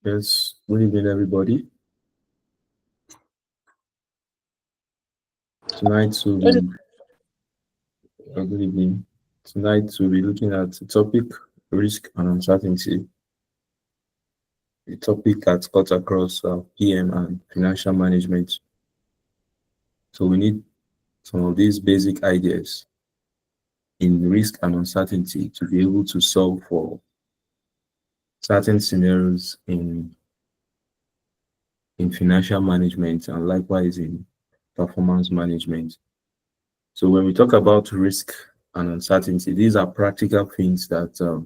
Yes, good evening, everybody. Tonight we'll be, good evening. Tonight we'll be looking at the topic risk and uncertainty, a topic that cuts across PM and financial management. So we need some of these basic ideas in risk and uncertainty to be able to solve for certain scenarios in financial management and likewise in performance management. So when we talk about risk and uncertainty, these are practical things that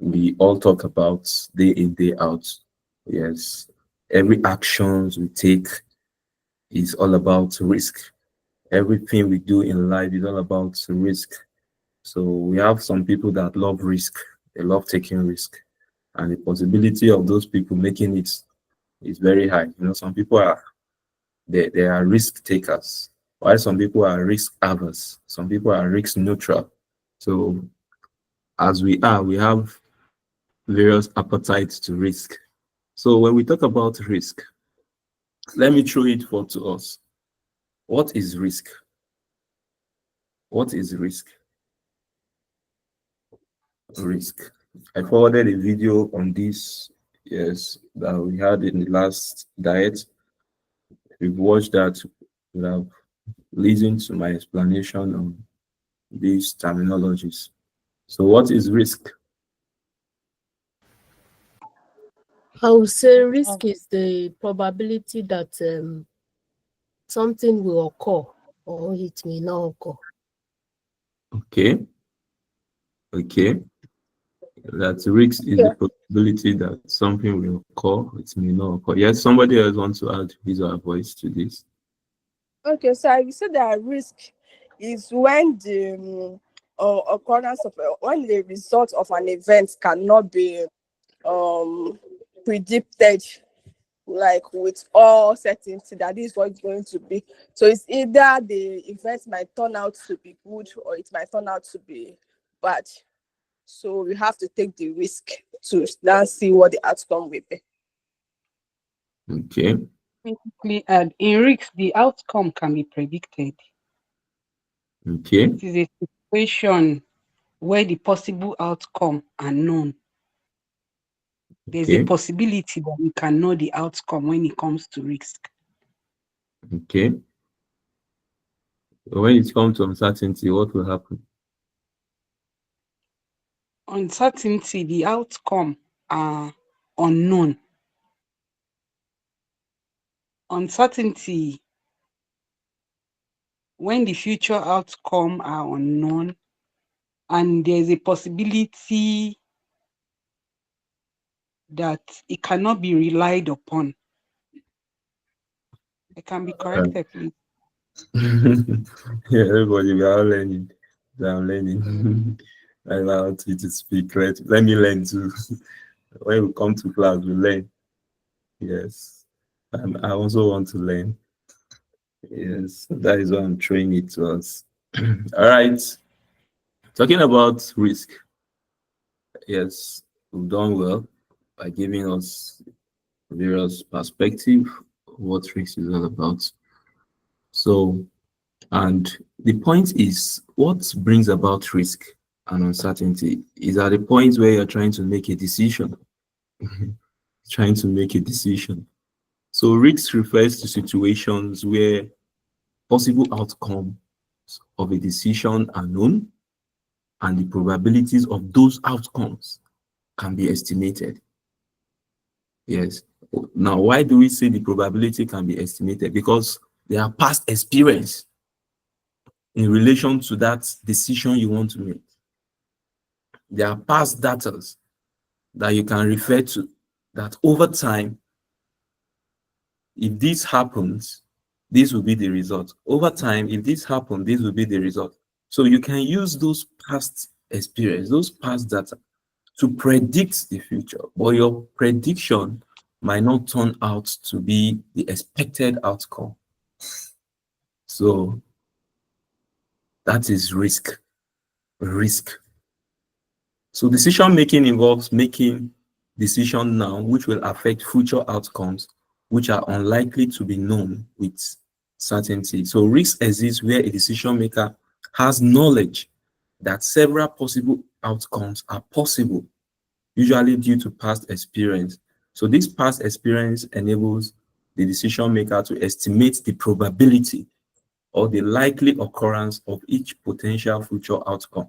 we all talk about day in, day out. Yes, every actions we take is all about risk. Everything we do in life is all about risk. So we have some people that love risk, they love taking risk, and the possibility of those people making it is very high. Some people they are risk takers, while some people are risk averse, some people are risk neutral. So as we have various appetites to risk. So when we talk about risk, let me throw it for to us. What is risk? What is risk? Risk. I forwarded a video on this, yes, that we had in the last diet. If you've watched that, you have listened to my explanation on these terminologies. So what is risk? I would say risk is the probability that something will occur or it may not occur. Okay. That risk is the probability that something will occur, it may not occur. Yes, somebody else wants to add his or her voice to this. Okay, so I will say that risk is when the occurrence of when the result of an event cannot be predicted, like with all certainty that this is what it's going to be. So it's either the event might turn out to be good or it might turn out to be bad. So we have to take the risk to now see what the outcome will be. Okay. Basically, in risk, the outcome can be predicted. Okay. It is a situation where the possible outcome are known. There's a possibility that we can know the outcome when it comes to risk. Okay. When it comes to uncertainty, what will happen? Uncertainty, the outcome are unknown. Uncertainty, when the future outcome are unknown and there's a possibility that it cannot be relied upon. It can be corrected, please. Yeah, everybody, we are all learning. I'm learning. I allow you to speak, right? Let me learn too. When we come to class, we learn. Yes. I also want to learn. Yes, that is why I'm throwing it to us. All right. Talking about risk. Yes, we've done well by giving us various perspective what risk is all about. So, and the point is, what brings about risk and uncertainty is at the point where you're trying to make a decision. Trying to make a decision. So, risk refers to situations where possible outcomes of a decision are known and the probabilities of those outcomes can be estimated. Yes. Now, why do we say the probability can be estimated? Because there are past experience in relation to that decision you want to make. There are past data that you can refer to that over time, if this happens, this will be the result. Over time, if this happens, this will be the result. So you can use those past experience, those past data to predict the future, but your prediction might not turn out to be the expected outcome. So that is risk. So decision making involves making decision now which will affect future outcomes which are unlikely to be known with certainty. So risk exists where a decision maker has knowledge that several possible outcomes are possible, usually due to past experience. So this past experience enables the decision maker to estimate the probability or the likely occurrence of each potential future outcome.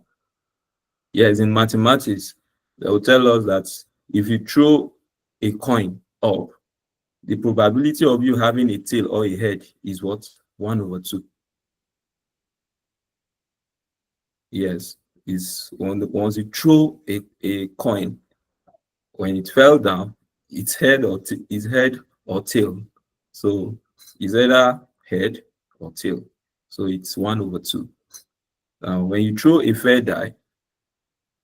Yes, in mathematics, they will tell us that if you throw a coin up, the probability of you having a tail or a head is what? 1/2. Yes, is once you throw a coin, when it fell down, it's head or tail. So it's either head or tail. So it's 1/2. Now, when you throw a fair die,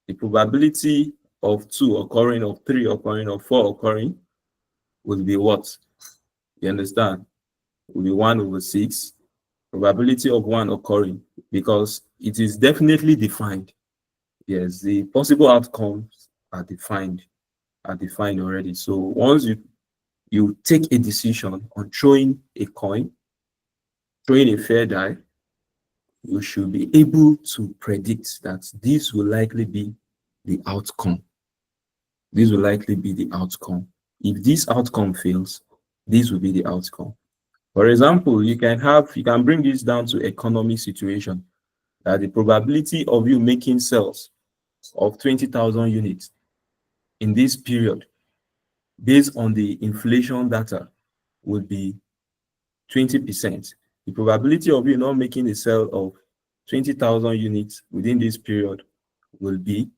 the probability of 2 occurring, of 3 occurring, of 4 occurring will be what? You understand? Will be 1/6. Probability of 1 occurring, because it is definitely defined. Yes, the possible outcomes are defined already. So once you take a decision on throwing a coin, throwing a fair die, you should be able to predict that this will likely be the outcome. This will likely be the outcome. If this outcome fails, this will be the outcome. For example, you can bring this down to economic situation, that the probability of you making sales of 20,000 units in this period based on the inflation data would be 20%. The probability of you not making a sale of 20,000 units within this period will be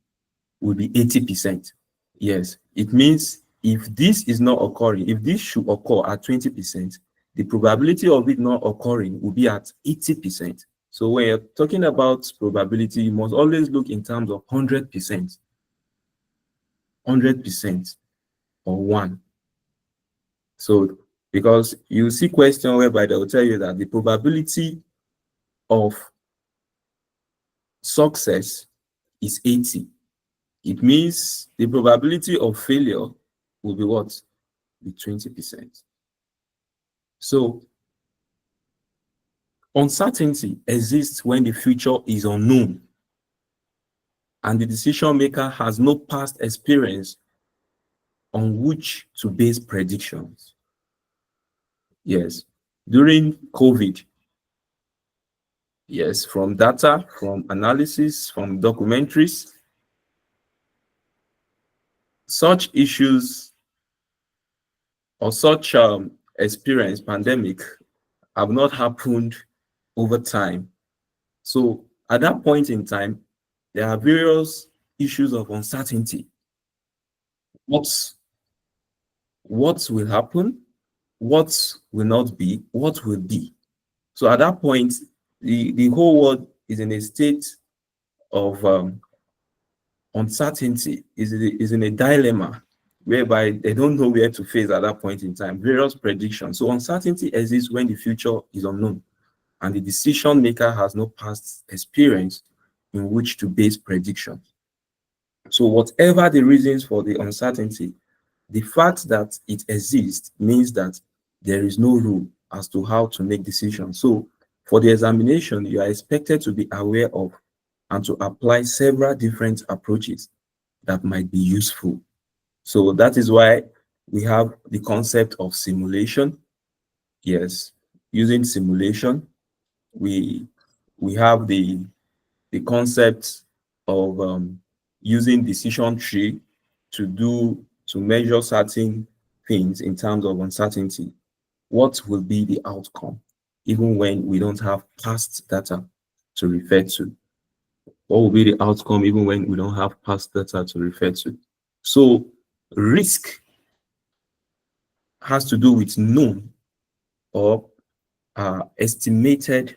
80%. Yes, it means if this is not occurring, if this should occur at 20%, the probability of it not occurring will be at 80%. So when you're talking about probability, you must always look in terms of 100%, 100% or 1. So because you see question whereby they will tell you that the probability of success is 80. It means the probability of failure will be what? Be 20%. So uncertainty exists when the future is unknown and the decision maker has no past experience on which to base predictions. Yes, during COVID, yes, from data, from analysis, from documentaries, such issues or such experience, pandemic, have not happened over time. So at that point in time, there are various issues of uncertainty. What will happen? What will not be? What will be? So at that point, the whole world is in a state of uncertainty, is in a dilemma whereby they don't know where to face at that point in time. Various predictions. So uncertainty exists when the future is unknown and the decision maker has no past experience in which to base predictions. So whatever the reasons for the uncertainty, the fact that it exists means that there is no rule as to how to make decisions. So for the examination, you are expected to be aware of and to apply several different approaches that might be useful. So that is why we have the concept of simulation. Yes, using simulation, we have the concept of using decision tree to measure certain things in terms of uncertainty. What will be the outcome, even when we don't have past data to refer to? What will be the outcome, even when we don't have past data to refer to? So risk has to do with known or estimated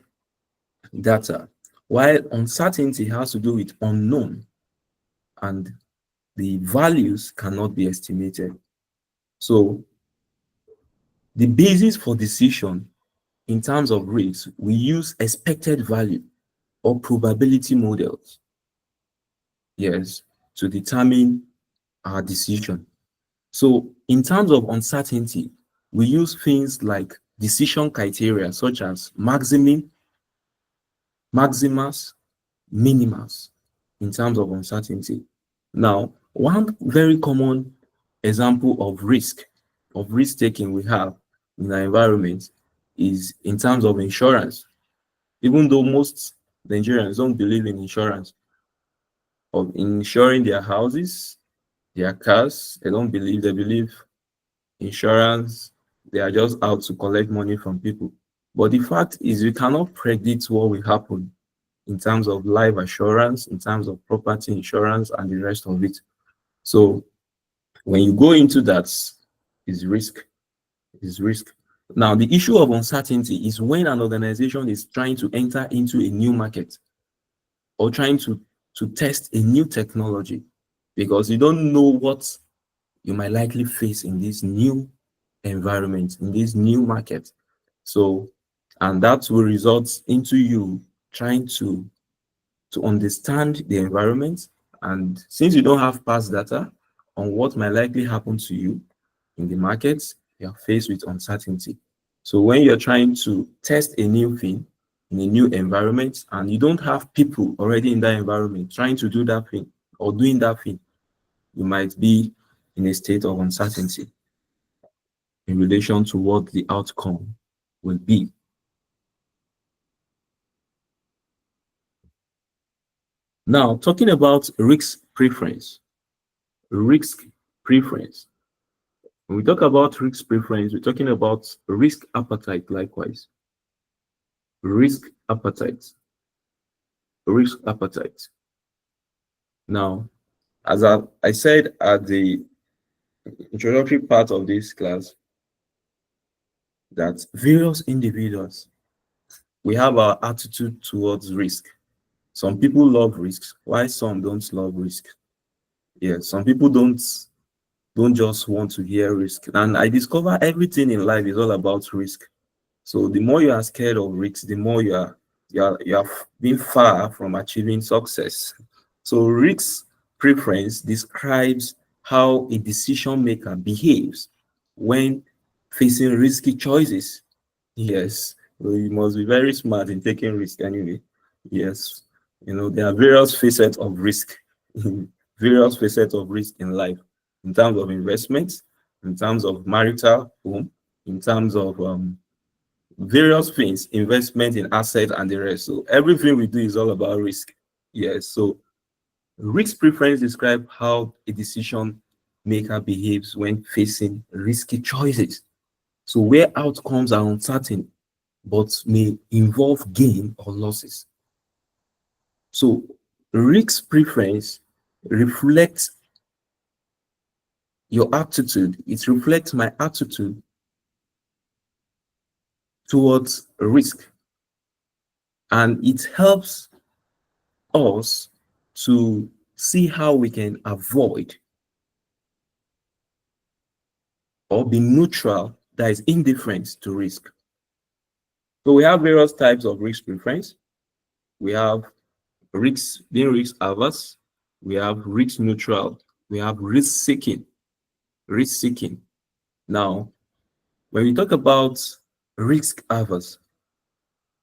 data, while uncertainty has to do with unknown, and the values cannot be estimated. So the basis for decision in terms of risk, we use expected value or probability models, yes, to determine our decision. So in terms of uncertainty, we use things like decision criteria such as maximum, maximus, minimus in terms of uncertainty. Now, one very common example of risk taking we have in our environment is in terms of insurance. Even though most Nigerians don't believe in insurance, of insuring their houses, their cars, they believe insurance, they are just out to collect money from people. But the fact is, we cannot predict what will happen in terms of life assurance, in terms of property insurance, and the rest of it. So when you go into that, is risk. Is risk. Now, the issue of uncertainty is when an organization is trying to enter into a new market or trying to test a new technology, because you don't know what you might likely face in this new environment, in this new market. So, and that will result into you trying to understand the environment. And since you don't have past data on what might likely happen to you in the markets, you're faced with uncertainty. So when you're trying to test a new thing in a new environment and you don't have people already in that environment trying to do that thing or doing that thing, you might be in a state of uncertainty in relation to what the outcome will be. Now, talking about risk preference. Risk preference. When we talk about risk preference, we're talking about risk appetite likewise. Risk appetite. Risk appetite. Now, as I said at the introductory part of this class, that various individuals, we have our attitude towards risk. Some people love risks, while some don't love risk. Yeah, some people don't just want to hear risk. And I discover everything in life is all about risk. So the more you are scared of risks, the more you are being far from achieving success. So risk preference describes how a decision maker behaves when facing risky choices. Yes, well, you must be very smart in taking risk anyway. Yes, there are various facets of risk, various facets of risk in life, in terms of investments, in terms of marital home, in terms of various things, investment in assets and the rest. So everything we do is all about risk. Yes, so risk preference describe how a decision maker behaves when facing risky choices. So where outcomes are uncertain, but may involve gain or losses. So risk preference reflects your attitude. It reflects my attitude towards risk. And it helps us to see how we can avoid or be neutral, that is indifferent to risk. So we have various types of risk preference. We have being risk averse. We have risk neutral. We have risk seeking. Risk seeking. Now, when we talk about risk averse,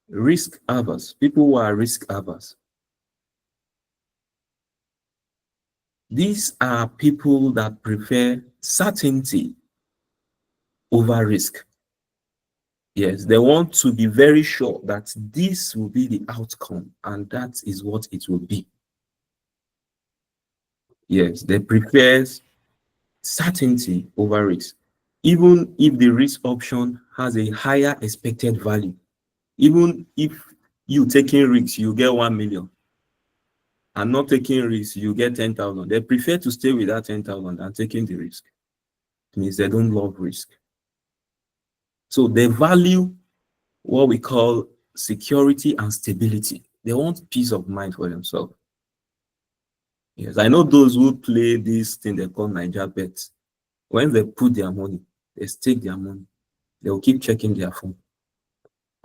people who are risk averse, these are people that prefer certainty over risk. Yes, they want to be very sure that this will be the outcome and that is what it will be. Yes, they prefer certainty over risk, even if the risk option has a higher expected value. Even if you taking risks, you get 1 million, and not taking risks, you get 10,000. They prefer to stay with that 10,000 than taking the risk. It means they don't love risk. So they value what we call security and stability. They want peace of mind for themselves. Yes, I know those who play this thing they call Niger bets. When they put their money, they stake their money. They will keep checking their phone.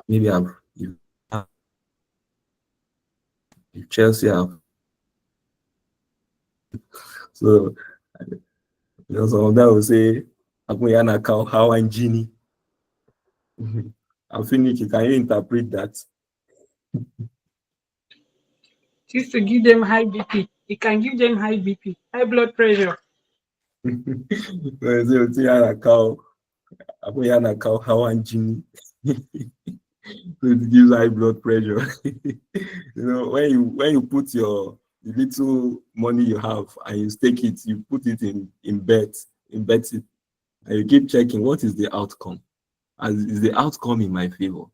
Maybe if Chelsea have. So Some of them will say, Akuyana cow, how and genie. I'm finished. Can you interpret that? Just to give them high BP. It can give them high BP, high blood pressure. Akuyana cow, how and genie. It gives high blood pressure. When you put the little money you have and you stake it, you put it in bet it, and you keep checking what is the outcome. Is the outcome in my favor?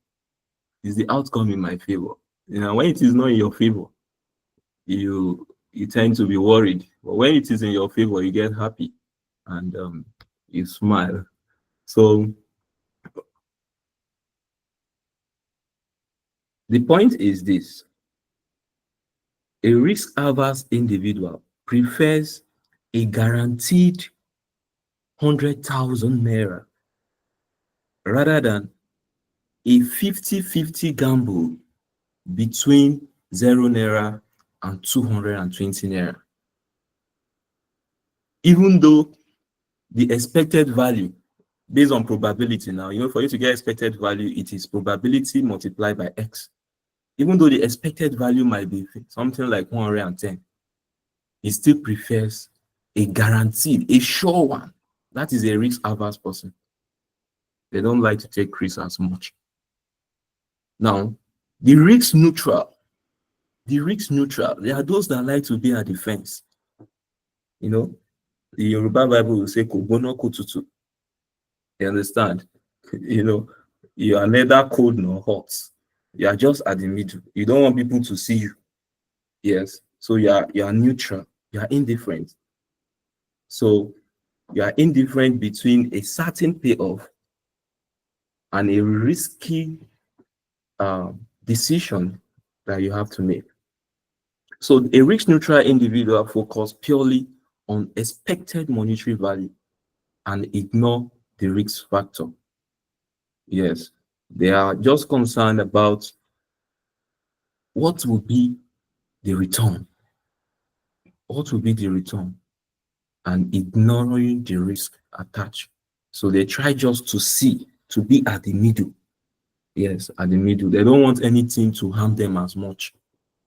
Is the outcome in my favor? When it is not in your favor, you tend to be worried. But when it is in your favor, you get happy and you smile. So the point is this: a risk-averse individual prefers a guaranteed 100,000 naira rather than a 50-50 gamble between 0 naira and 220 naira. Even though the expected value, based on probability now, for you to get expected value, it is probability multiplied by X. Even though the expected value might be something like 110, he still prefers a guaranteed, a sure one. That is a risk-averse person. They don't like to take risks as much. Now, the risk neutral, there are those that like to be at the fence. The Yoruba Bible will say, Kobono Kotutu. You understand? You are neither cold nor hot. You are just at the middle. You don't want people to see you. Yes. So you are neutral. You are indifferent. So you are indifferent between a certain payoff and a risky decision that you have to make. So a risk neutral individual focus purely on expected monetary value and ignore the risk factor. Yes, they are just concerned about what will be the return. What will be the return? And ignoring the risk attached. So they try just to be at the middle. Yes, at the middle. They don't want anything to harm them as much.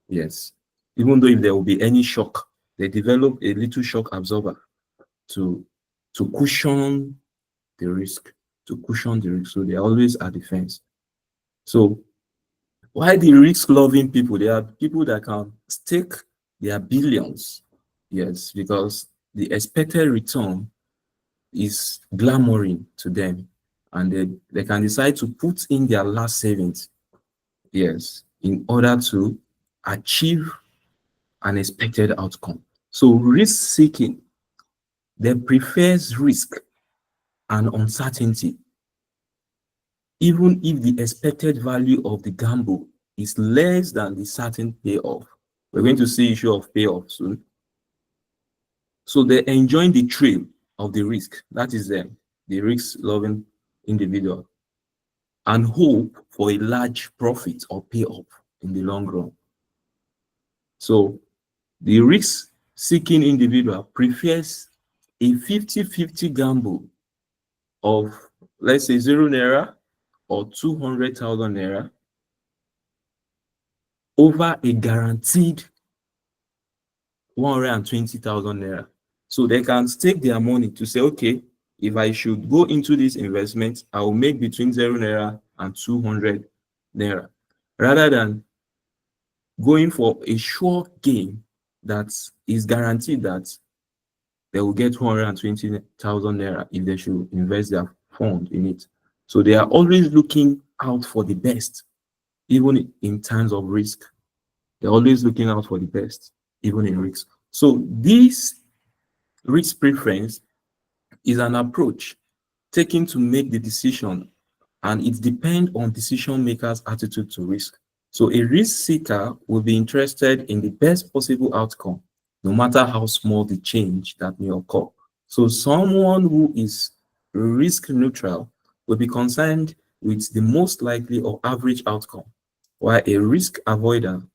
Yes. Even though if there will be any shock, they develop a little shock absorber to cushion the risk. So they're always at the fence. So why the risk-loving people? There are people that can stake their billions. Yes, because the expected return is glamoring to them, and they can decide to put in their last savings. Yes, in order to achieve an expected outcome. So risk-seeking, they prefers risk and uncertainty, even if the expected value of the gamble is less than the certain payoff. We're going to see issue of payoff soon. So they enjoy the thrill of the risk. That is them, the risk-loving individual, and hope for a large profit or payoff in the long run. So the risk-seeking individual prefers a 50-50 gamble of, let's say, 0 naira or 200,000 naira over a guaranteed 120,000 naira. So they can stake their money to say, okay, if I should go into this investment, I will make between 0 naira and 200 naira, rather than going for a sure gain that is guaranteed that they will get 120,000 naira if they should invest their fund in it. So they are always looking out for the best, even in times of risk. They're always looking out for the best, even in risk. So this risk preference is an approach taken to make the decision, and it depends on decision makers' attitude to risk. So a risk seeker will be interested in the best possible outcome, no matter how small the change that may occur. So someone who is risk neutral will be concerned with the most likely or average outcome, while a risk avoider,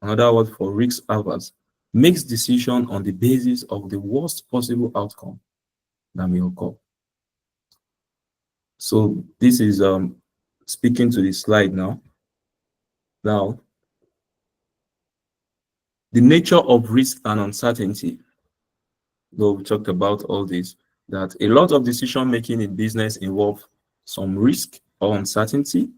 another word for risk averse, makes decision on the basis of the worst possible outcome. that may occur. So this is speaking to the slide now. Now, the nature of risk and uncertainty. Though we talked about all this, that a lot of decision making in business involve some risk or uncertainty.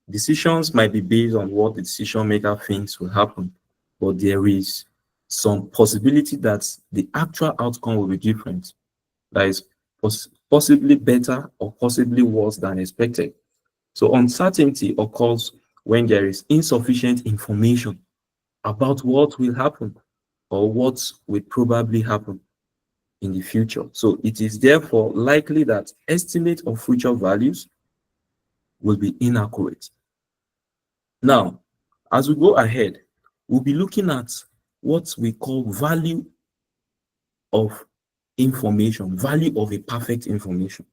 Decisions might be based on what the decision maker thinks will happen, but there is some possibility that the actual outcome will be different. That is possibly better or possibly worse than expected. So uncertainty occurs when there is insufficient information about what will happen or what will probably happen in the future. So it is therefore likely that estimate of future values will be inaccurate. Now, as we go ahead, we'll be looking at what we call value of information, value of a perfect information.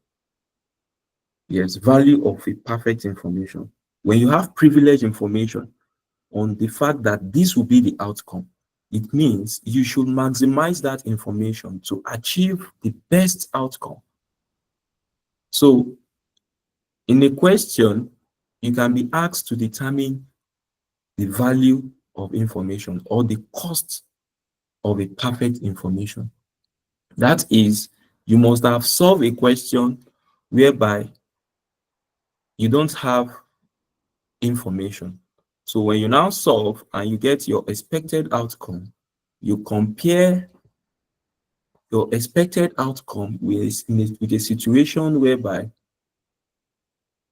Yes, value of a perfect information. When you have privileged information on the fact that this will be the outcome, it means you should maximize that information to achieve the best outcome. So, in a question, you can be asked to determine the value of information or the cost of a perfect information. That is, you must have solved a question whereby you don't have information. So when you now solve and you get your expected outcome, you compare your expected outcome with a situation whereby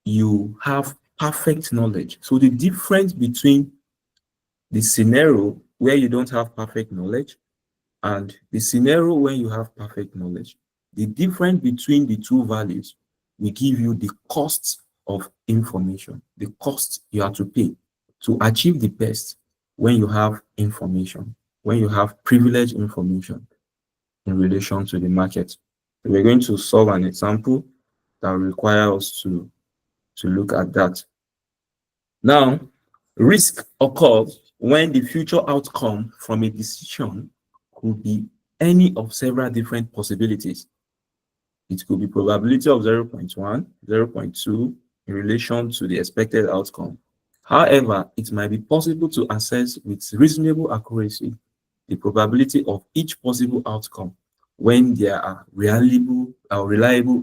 you have perfect knowledge. So the difference between the scenario where you don't have perfect knowledge and the scenario where you have perfect knowledge, the difference between the two values will give you the cost of information, the cost you have to pay to achieve the best when you have information, when you have privileged information in relation to the market. We're going to solve an example that will require us to look at that. Now, risk occurs when the future outcome from a decision could be any of several different possibilities. It could be probability of 0.1, 0.2 in relation to the expected outcome. However, it might be possible to assess with reasonable accuracy the probability of each possible outcome when there are reliable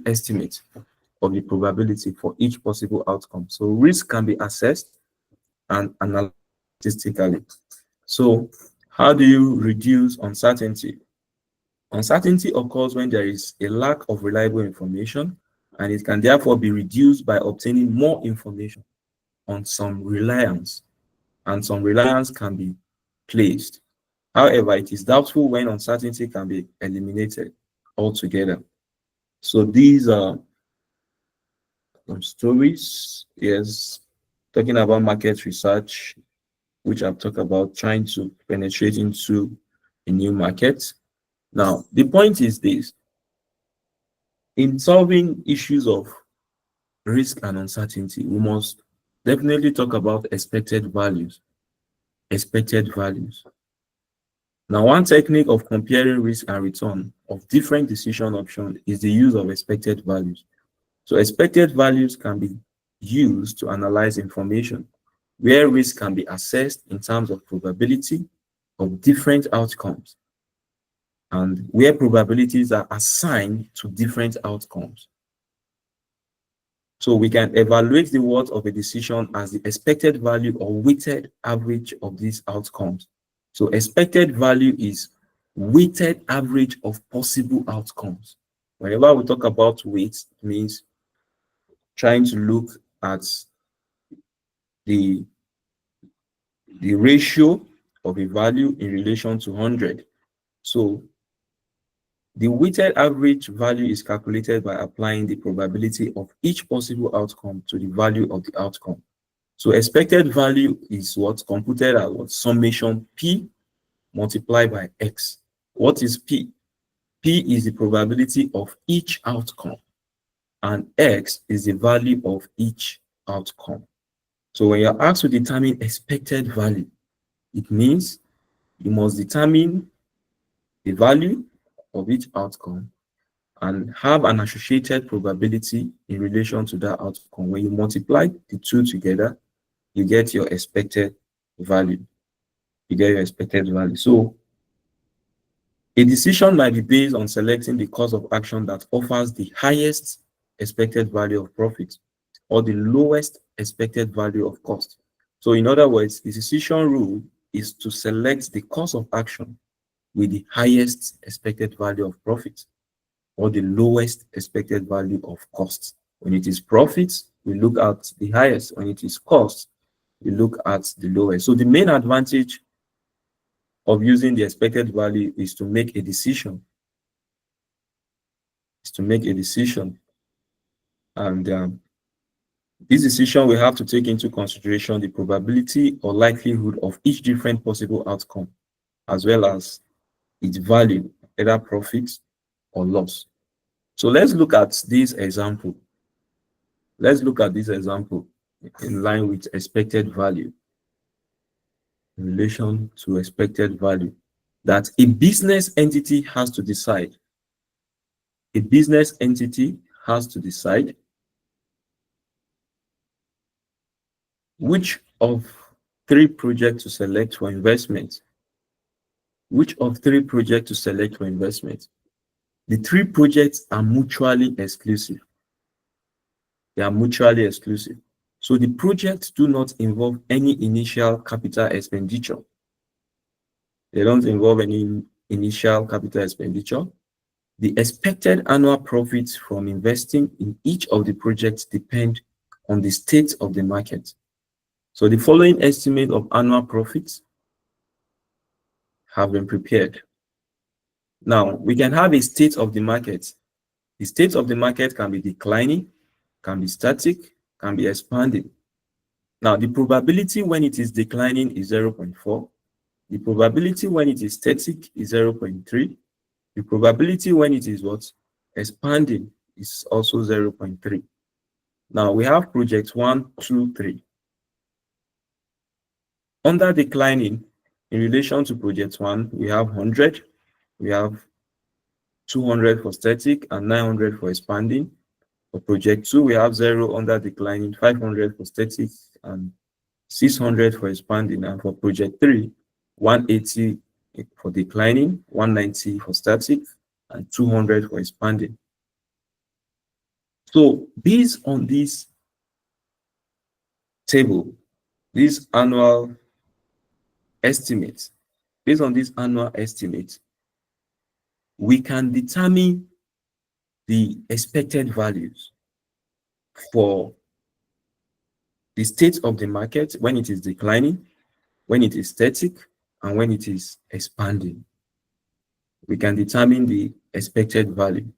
estimates of the probability for each possible outcome. So risk can be assessed and analyzed statistically. So how do you reduce uncertainty? Uncertainty occurs when there is a lack of reliable information, and it can therefore be reduced by obtaining more information on some reliance, and some reliance can be placed. However, it is doubtful when uncertainty can be eliminated altogether. So these are some stories, yes, talking about market research, which I've talked about trying to penetrate into a new market. Now, the point is this: in solving issues of risk and uncertainty, we must definitely talk about expected values. Expected values. Now, one technique of comparing risk and return of different decision options is the use of expected values. So expected values can be used to analyze information where risk can be assessed in terms of probability of different outcomes and where probabilities are assigned to different outcomes. So we can evaluate the worth of a decision as the expected value or weighted average of these outcomes. So expected value is weighted average of possible outcomes. Whenever we talk about weight, it means trying to look at the ratio of a value in relation to 100. So the weighted average value is calculated by applying the probability of each possible outcome to the value of the outcome. So expected value is what's computed as what summation P multiplied by X. What is P? P is the probability of each outcome, and X is the value of each outcome. So when you're asked to determine expected value, it means you must determine the value of each outcome and have an associated probability in relation to that outcome. When you multiply the two together, you get your expected value. You get your expected value. So a decision might be based on selecting the course of action that offers the highest expected value of profit or the lowest expected value of cost. So in other words, the decision rule is to select the course of action with the highest expected value of profit or the lowest expected value of cost. When it is profit, we look at the highest. When it is cost, we look at the lowest. So the main advantage of using the expected value is to make a decision. And this decision will have to take into consideration the probability or likelihood of each different possible outcome, as well as its value, either profit or loss. So let's look at this example. Let's look at this example in line with expected value, in relation to expected value, that a business entity has to decide. A business entity has to decide which of three projects to select for investment. Which of three projects to select for investment? The three projects are mutually exclusive. They are mutually exclusive. So the projects do not involve any initial capital expenditure. They don't involve any initial capital expenditure. The expected annual profits from investing in each of the projects depend on the state of the market. So the following estimate of annual profits have been prepared. Now, we can have a state of the market. The state of the market can be declining, can be static, can be expanding. Now, the probability when it is declining is 0.4. The probability when it is static is 0.3. The probability when it is what? Expanding is also 0.3. Now, we have project 1, 2, 3. Under declining, in relation to project 1, we have 100, we have 200 for static, and 900 for expanding. For project 2, we have 0 under declining, 500 for static, and 600 for expanding. And for project 3, 180 for declining, 190 for static, and 200 for expanding. So based on this table, this annual estimate, based on this annual estimate, we can determine the expected values for the state of the market when it is declining, when it is static, and when it is expanding. We can determine the expected value.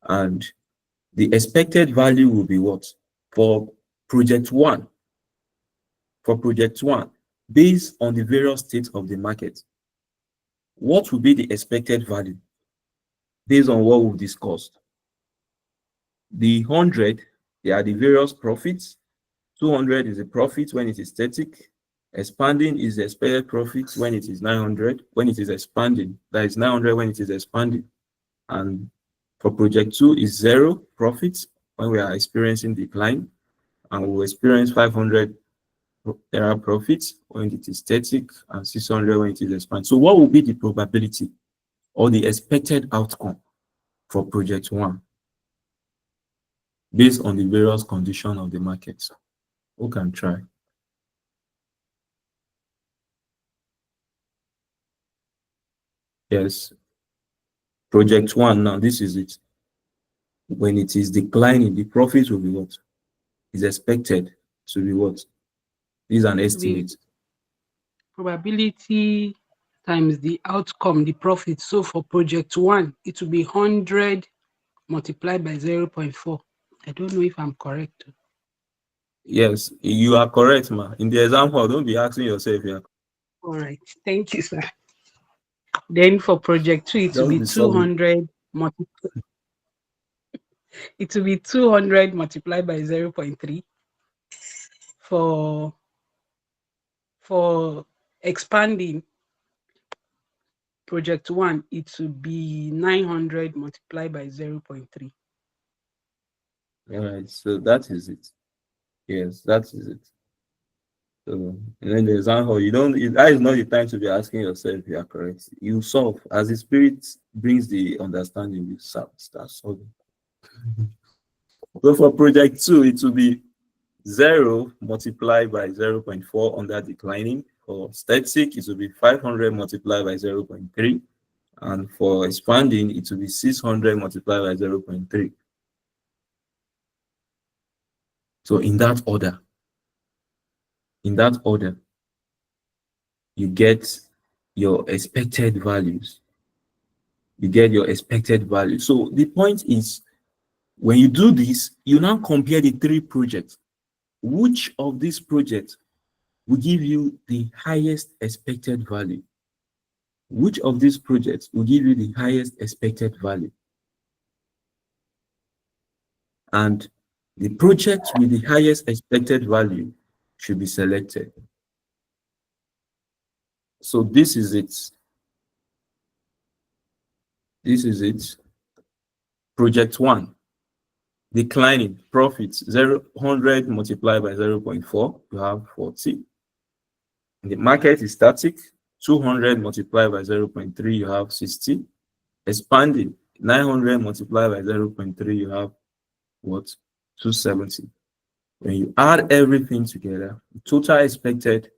And the expected value will be what? For project 1, based on the various states of the market, what will be the expected value based on what we've discussed? The 100, they are the various profits. 200 is the profit when it is static. Expanding is the expected profit when it is 900, when it is expanding. That is 900 when it is expanding. And for project 2 is 0 profits when we are experiencing decline. And we will experience 500 profits when it is static and 600 when it is expanding. So what will be the probability or the expected outcome for project 1 based on the various conditions of the market? Who can try? Yes. Project 1 now, this is it. When it is declining, the profit will be what? Is expected to be what? This is an estimate. Probability times the outcome, the profit. So for project 1, it will be 100 multiplied by 0.4. I don't know if I'm correct. Yes, you are correct, ma. In the example, don't be asking yourself. Yeah. All right. Thank you, sir. Then for project 2, it will be 200 it will be 200 multiplied by 0.3. For expanding, project 1, it will be 900 multiplied by 0.3. All right, so that is it. Yes, that is it. So, and then the example, that is not the time to be asking yourself if you are correct. You solve as the Spirit brings the understanding. You start solving. So for project 2, it will be 0 multiplied by 0.4 under declining. For static, it will be 500 multiplied by 0.3. And for expanding, it will be 600 multiplied by 0.3. So in that order, you get your expected values. So the point is, when you do this, you now compare the 3 projects. Which of these projects will give you the highest expected value? Which of these projects will give you the highest expected value? And the project with the highest expected value should be selected. So this is it. Project 1, declining profits 100 multiplied by 0.4, you have 40. And the market is static, 200 multiplied by 0.3, you have 60. Expanding, 900 multiplied by 0.3, you have what? 270. When you add everything together, the total expected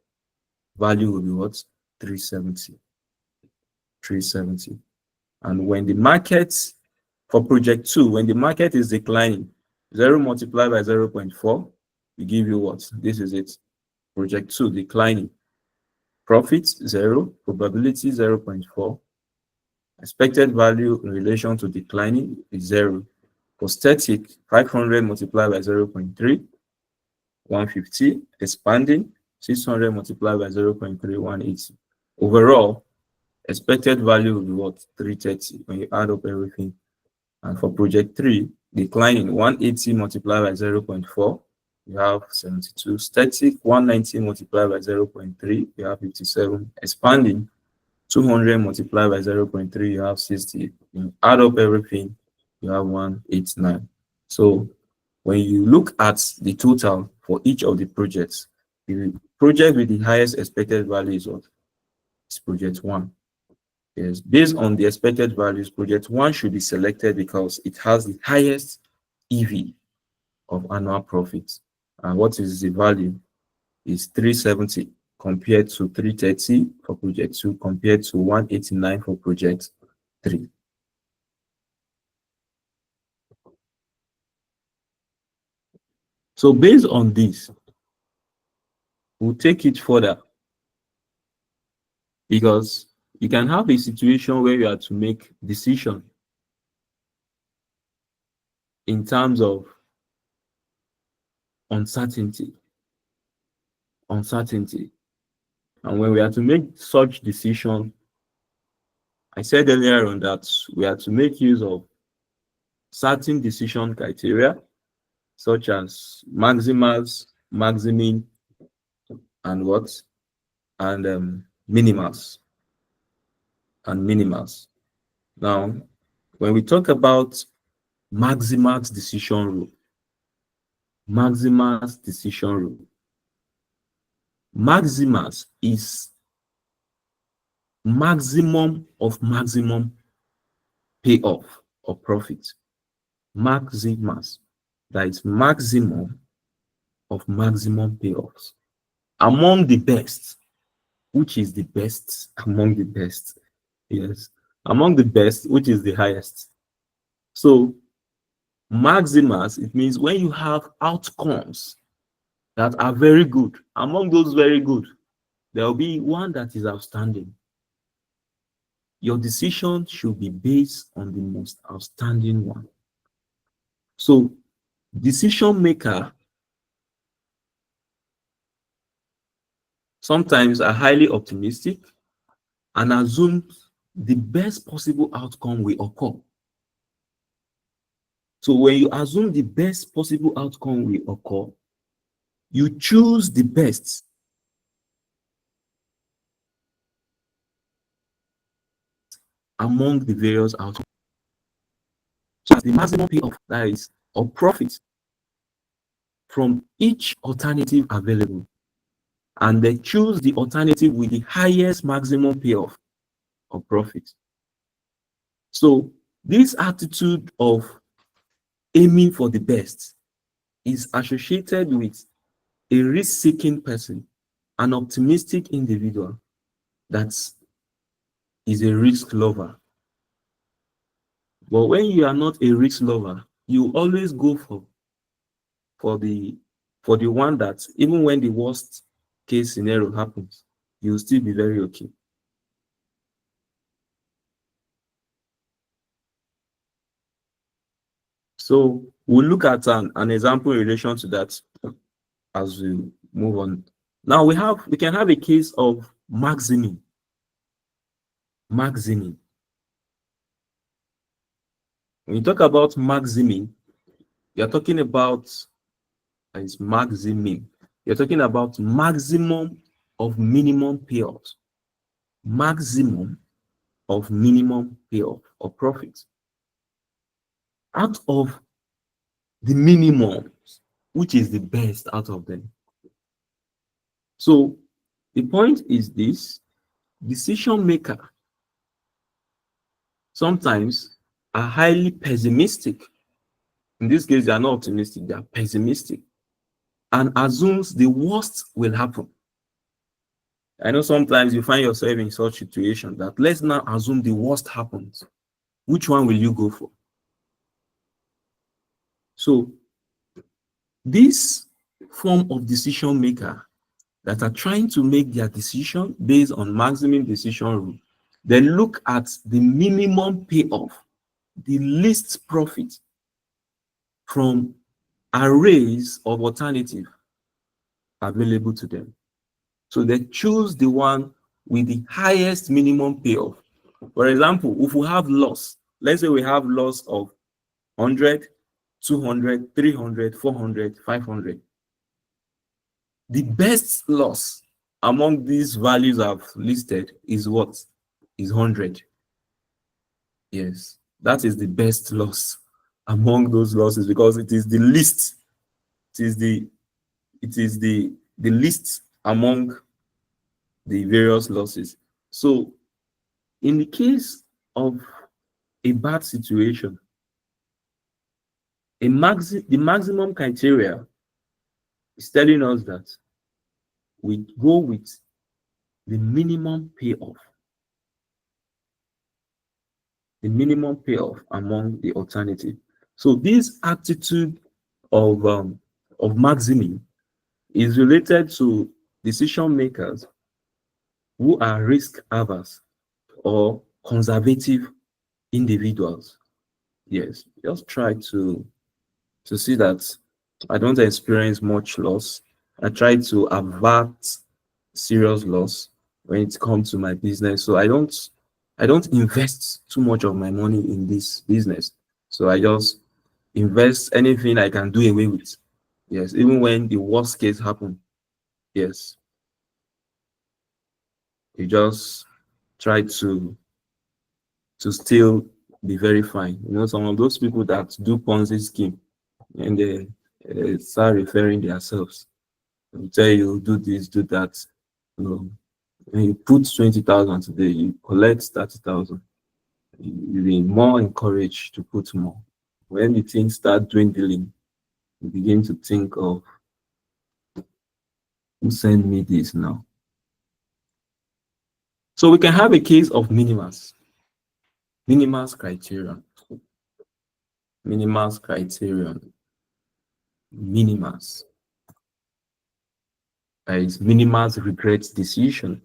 value will be what? 370. And when the market, for project 2, when the market is declining, 0 multiplied by 0.4, we give you what? This is it. Project 2, declining. Profits, 0. Probability, 0.4. Expected value in relation to declining is 0. For static, 500 multiplied by 0.3, 150. Expanding, 600 multiplied by 0.3, 180. Overall, expected value will be what? 330 when you add up everything. And for project 3, declining, 180 multiplied by 0.4, you have 72. Static, 190 multiplied by 0.3, you have 57. Expanding, 200 multiplied by 0.3, you have 60. You add up everything, you have 189. So when you look at the total for each of the projects, the project with the highest expected value is what? It's project 1. Yes, based on the expected values, project 1 should be selected because it has the highest EV of annual profits. And what is the value? Is 370 compared to 330 for project 2, compared to 189 for project 3. So based on this, we'll take it further, because you can have a situation where you have to make decision in terms of uncertainty. And when we have to make such decision, I said earlier on that we have to make use of certain decision criteria, such as maximals, maximum, and what? And minimals. Now, when we talk about Maximus decision rule, Maximus is maximum of maximum payoff or profit. Maximus, that is maximum of maximum payoffs among the best. Which is the best among the best? Yes, among the best, which is the highest. So maximus, it means when you have outcomes that are very good. Among those very good, there will be one that is outstanding. Your decision should be based on the most outstanding one. So decision maker sometimes are highly optimistic and assume the best possible outcome will occur. So when you assume the best possible outcome will occur, you choose the best. among the various outcomes. So the maximum payoff, that is, or profit from each alternative available, and they choose the alternative with the highest maximum payoff or profit. So this attitude of aiming for the best is associated with a risk-seeking person, an optimistic individual that is a risk lover. But when you are not a risk lover, you always go for the one that even when the worst case scenario happens, you'll still be very okay. So we'll look at an example in relation to that as we move on. Now we can have a case of maximing. Maximing. When you talk about maximing, you're talking about is maximing. You're talking about maximum of minimum payout. Maximum of minimum payoff or profit. Out of the minimum, which is the best out of them. So the point is this: decision maker sometimes are highly pessimistic. In this case, they are not optimistic, they are pessimistic, and assumes the worst will happen. I know sometimes you find yourself in such situation that let's now assume the worst happens. Which one will you go for? So this form of decision maker that are trying to make their decision based on maximum decision rule, they look at the minimum payoff, the least profit from arrays of alternative available to them. So they choose the one with the highest minimum payoff. For example, if we have loss, let's say we have loss of 100, 200, 300, 400, 500. The best loss among these values I've listed is what? Is 100. Yes, that is the best loss among those losses because it is the least. It is the least among the various losses. So in the case of a bad situation, the maximum criteria is telling us that we go with the minimum payoff. The minimum payoff among the alternative. So this attitude of maximing is related to decision makers who are risk averse or conservative individuals. Yes, just try to see that I don't experience much loss. I try to avert serious loss when it comes to my business. So I don't invest too much of my money in this business. So I just invest anything I can do away with. Yes, even when the worst case happen. Yes. You just try to still be very fine. You know, some of those people that do Ponzi scheme and they start referring themselves. They'll tell you do this, do that. You know, when you put 20,000 today, you collect 30,000. You'll be more encouraged to put more. When the things start dwindling, you begin to think of who sent me this now. So we can have a case of minimas. Minimas criterion. Minimas criterion. Minimas. Is minimas regret decision.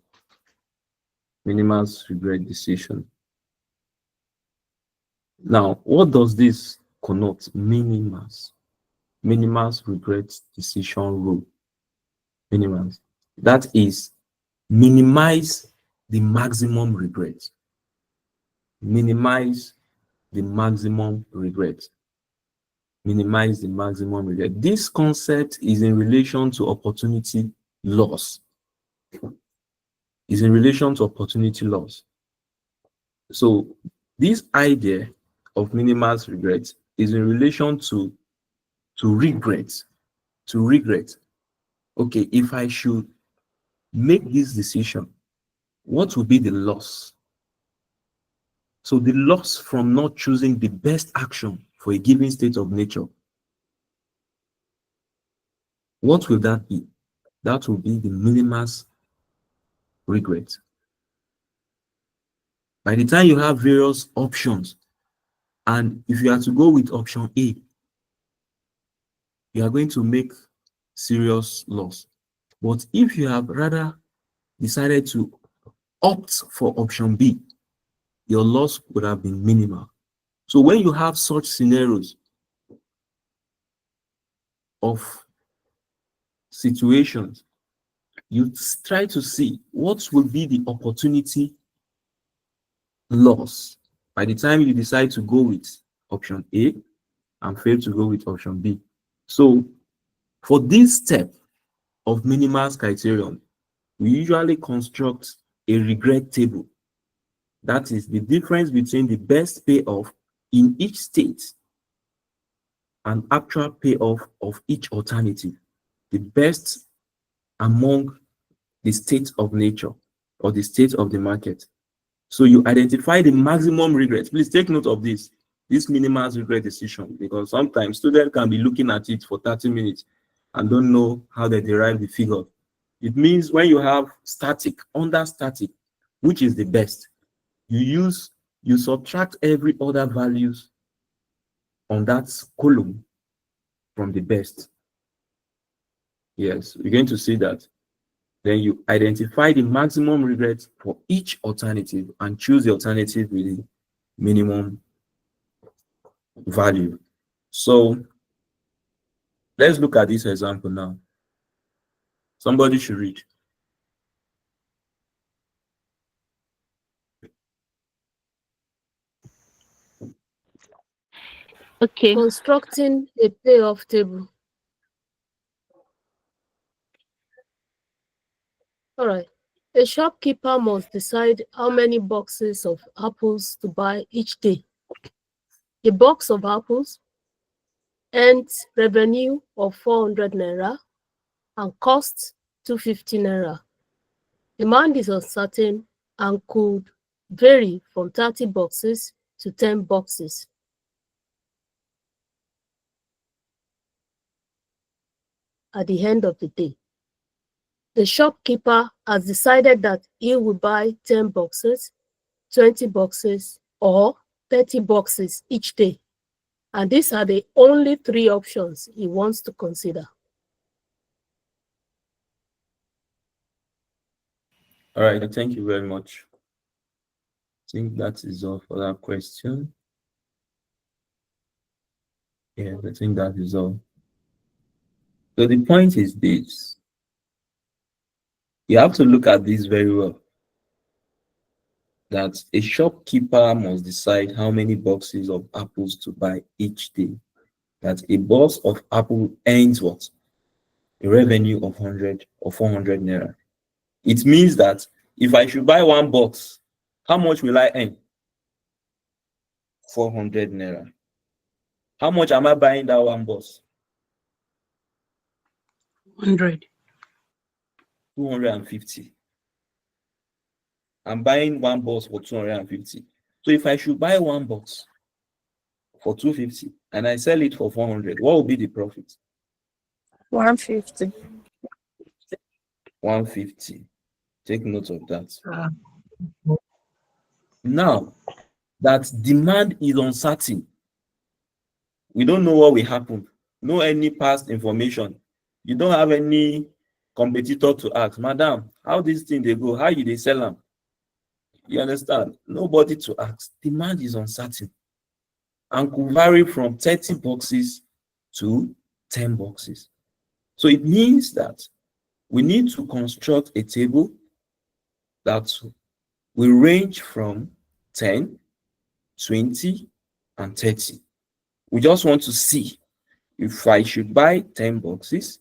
Minimas regret decision. Now, what does this connote? Minimas. Minimas regret decision rule. Minimas. That is, minimize the maximum regret. Minimize the maximum regret. Minimize the maximum regret. This concept is in relation to opportunity loss. Is in relation to opportunity loss. So this idea of minimal regret is in relation to regret. To regret. Okay, if I should make this decision, what will be the loss? So the loss from not choosing the best action for a given state of nature, what will that be? That will be the minimal regret. By the time you have various options, and if you are to go with option A, you are going to make serious loss. But if you have rather decided to opt for option B, your loss would have been minimal. So when you have such scenarios of situations, you try to see what will be the opportunity loss by the time you decide to go with option A and fail to go with option B. So for this step of minimal criterion, we usually construct a regret table. That is the difference between the best payoff in each state and actual payoff of each alternative. The best among the state of nature or the state of the market. So you identify the maximum regret. Please take note of this minimal regret decision, because sometimes students can be looking at it for 30 minutes and don't know how they derive the figure. It means when you have static, under static, which is the best, you subtract every other values on that column from the best. Yes, we're going to see that. Then you identify the maximum regret for each alternative and choose the alternative with the minimum value. So let's look at this example now. Somebody should read. Okay. Constructing a payoff table. All right. A shopkeeper must decide how many boxes of apples to buy each day. A box of apples earns revenue of 400 naira and costs 250 naira. Demand is uncertain and could vary from 30 boxes to 10 boxes. At the end of the day, the shopkeeper has decided that he will buy 10 boxes, 20 boxes, or 30 boxes each day. And these are the only three options he wants to consider. All right, thank you very much. I think that is all for that question. Yeah, I think that is all. So the point is this. You have to look at this very well. That a shopkeeper must decide how many boxes of apples to buy each day. That a box of apple earns what? A revenue of 100 or 400 naira. It means that if I should buy one box, how much will I earn? 400 naira. How much am I buying that one box? 100. 250. I'm buying one box for 250. So if I should buy one box for 250 and I sell it for 400, what will be the profit? 150. 150. Take note of that. Ah. Now that demand is uncertain, we don't know what will happen. No any past information. You don't have any competitor to ask, madam, how this thing they go? How you they sell them? You understand? Nobody to ask. Demand is uncertain and could vary from 30 boxes to 10 boxes. So it means that we need to construct a table that will range from 10, 20, and 30. We just want to see if I should buy 10 boxes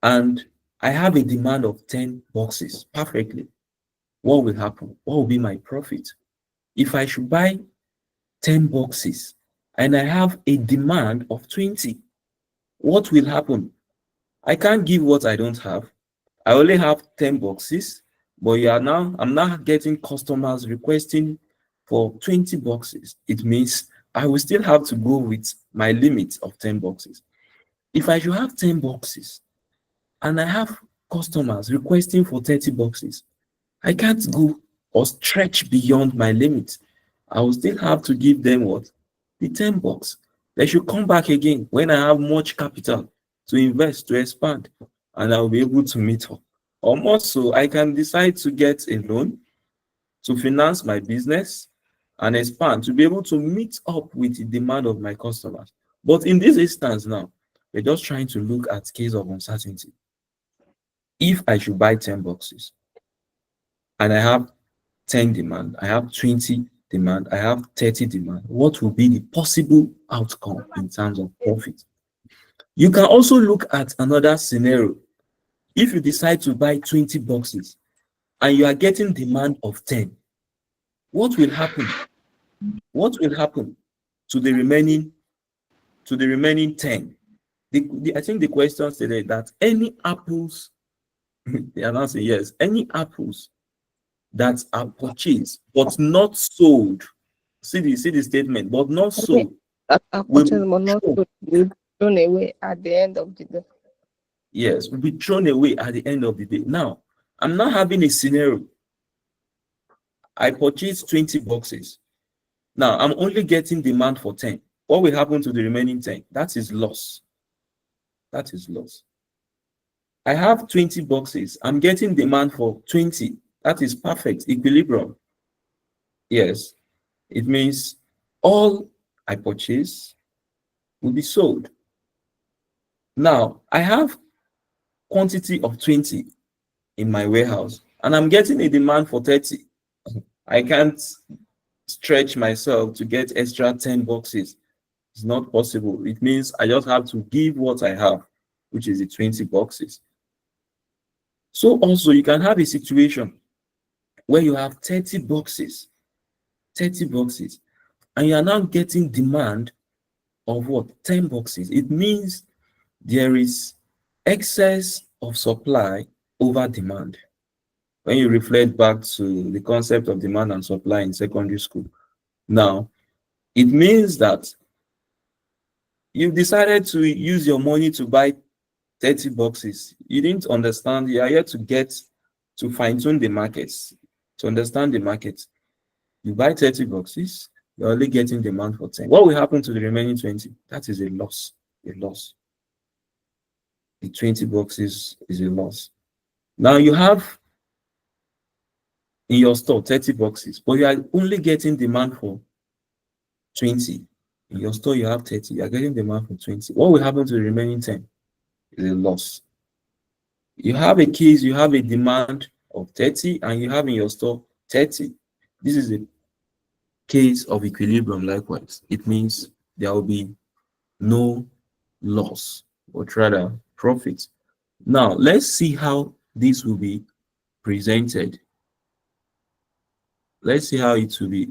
and I have a demand of 10 boxes perfectly. What will happen? What will be my profit? If I should buy 10 boxes and I have a demand of 20, what will happen? I can't give what I don't have. I only have 10 boxes, but I'm now getting customers requesting for 20 boxes. It means I will still have to go with my limit of 10 boxes. If I should have 10 boxes and I have customers requesting for 30 boxes, I can't go or stretch beyond my limit. I will still have to give them what? The 10 bucks. They should come back again when I have much capital to invest, to expand, and I'll be able to meet up. Or more so, I can decide to get a loan to finance my business and expand to be able to meet up with the demand of my customers. But in this instance now, we're just trying to look at case of uncertainty. If I should buy 10 boxes and I have 10 demand, I have 20 demand, I have 30 demand, what will be the possible outcome in terms of profit? You can also look at another scenario. If you decide to buy 20 boxes and you are getting demand of 10, what will happen? What will happen to the remaining 10? I think the question stated that any apples, they are not saying yes, any apples that are purchased but not sold. See the statement, but not Okay. sold That will purchase be will not thrown. be thrown away at the end of the day. Yes, will be thrown away at the end of the day. Now, I'm not having a scenario. I purchased 20 boxes. Now, I'm only getting demand for 10. What will happen to the remaining 10? That is loss. That is loss. I have 20 boxes. I'm getting demand for 20. That is perfect equilibrium. Yes, it means all I purchase will be sold. Now, I have quantity of 20 in my warehouse and I'm getting a demand for 30. I can't stretch myself to get extra 10 boxes. It's not possible. It means I just have to give what I have, which is the 20 boxes. So also you can have a situation where you have 30 boxes, 30 boxes, and you are now getting demand of what? 10 boxes. It means there is excess of supply over demand. When you reflect back to the concept of demand and supply in secondary school, now it means that you decided to use your money to buy 30 boxes. You didn't understand, you are here to get to fine-tune the markets, to understand the market. You buy 30 boxes, you're only getting demand for 10. What will happen to the remaining 20? That is a loss. A loss. The 20 boxes is a loss. Now you have in your store 30 boxes, but you are only getting demand for 20. In your store, you have 30, you are getting demand for 20. What will happen to the remaining 10? Is a loss. You have a case, you have a demand of 30, and you have in your store 30. This is a case of equilibrium likewise. It means there will be no loss, but rather profit. Now, let's see how this will be presented. Let's see how it will be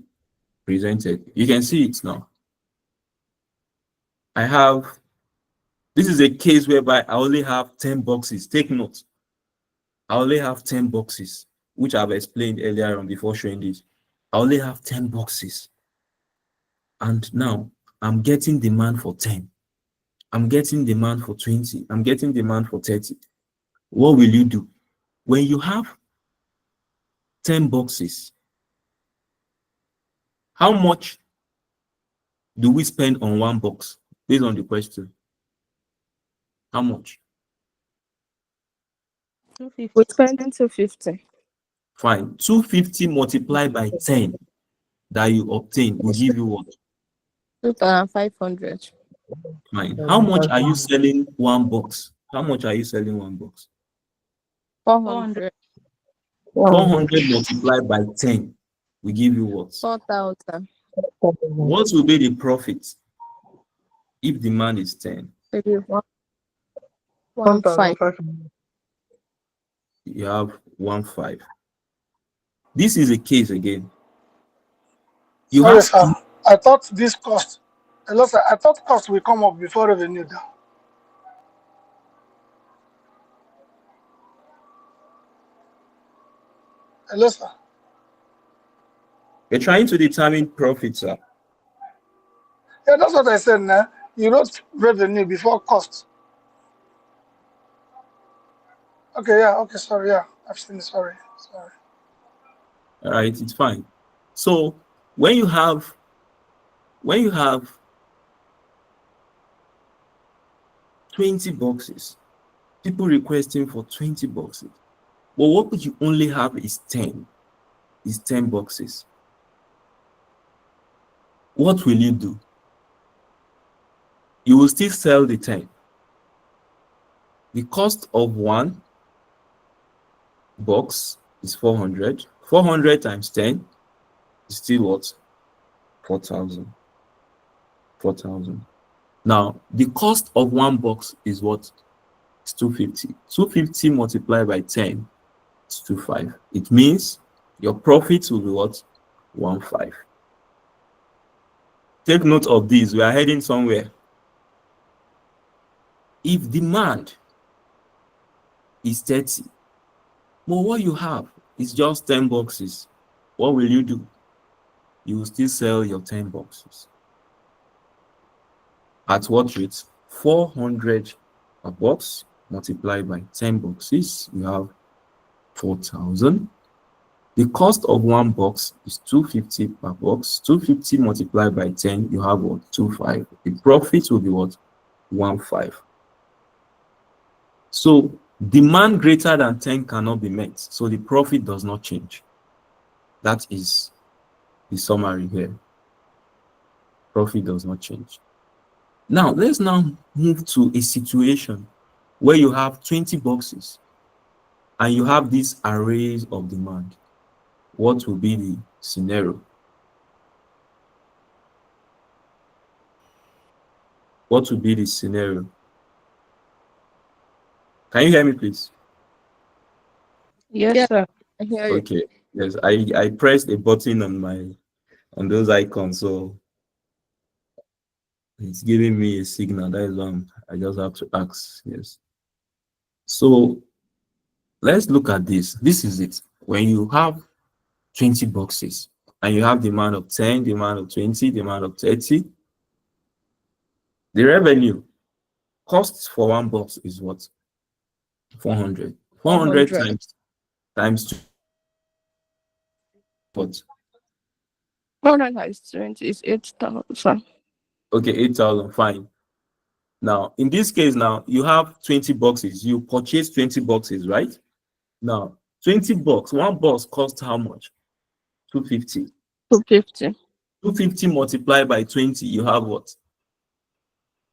presented. You can see it now. This is a case whereby I only have 10 boxes. Take note. I only have 10 boxes, which I've explained earlier on before showing this. I only have 10 boxes. And now I'm getting demand for 10. I'm getting demand for 20. I'm getting demand for 30. What will you do? When you have 10 boxes, how much do we spend on one box? Based on the question. How much? 250. We spend 250. Fine. 250 multiplied by 10 that you obtain will give you what? 2,500. Fine. How much are you selling one box? How much are you selling one box? 400. 400 multiplied by 10 will give you what? 4,000. What will be the profit if demand is 10? Maybe 1.5. You have 1.5. This is a case again. You Sorry, have sir. to. I thought this cost. Hello, sir. I thought cost will come up before revenue. Now. Hello, sir. You're trying to determine profit, sir. Yeah, that's what I said now. You wrote revenue before cost. Okay, yeah, okay, sorry, yeah. I've seen it, sorry. Sorry. All right, it's fine. So when you have when you have 20 boxes, people requesting for 20 boxes. But what you only have is 10. Is 10 boxes. What will you do? You will still sell the 10. The cost of one box is 400. 400 times 10 is still what? 4,000. 4,000. Now, the cost of one box is what? It's 250. 250 multiplied by 10 is 25. It means your profit will be what? 15. Take note of this. We are heading somewhere. If demand is 30, but what you have is just 10 boxes, what will you do? You will still sell your 10 boxes. At what rate? 400 a box multiplied by 10 boxes, you have 4,000. The cost of one box is 250 per box. 250 multiplied by 10, you have what? 25. The profit will be what? 15. So demand greater than 10 cannot be met. So the profit does not change. That is the summary here. Profit does not change. Now, let's now move to a situation where you have 20 boxes and you have these arrays of demand. What will be the scenario? What will be the scenario? Can you hear me, please? Yes, Yeah, sir. I hear you. Okay. Yes, I pressed a button on those icons, so it's giving me a signal. That is why I just have to ask. Yes. So let's look at this. This is it. When you have 20 boxes and you have demand of 10, demand of 20, demand of 30, the revenue costs for one box is what? 400. 400 400. times two, what? 400 times 20 is 8,000. Okay, 8,000. Fine. Now, in this case, now you have 20 boxes. You purchase 20 boxes, right? Now, 20 box, one box costs how much? 250. 250. 250 multiplied by 20, you have what?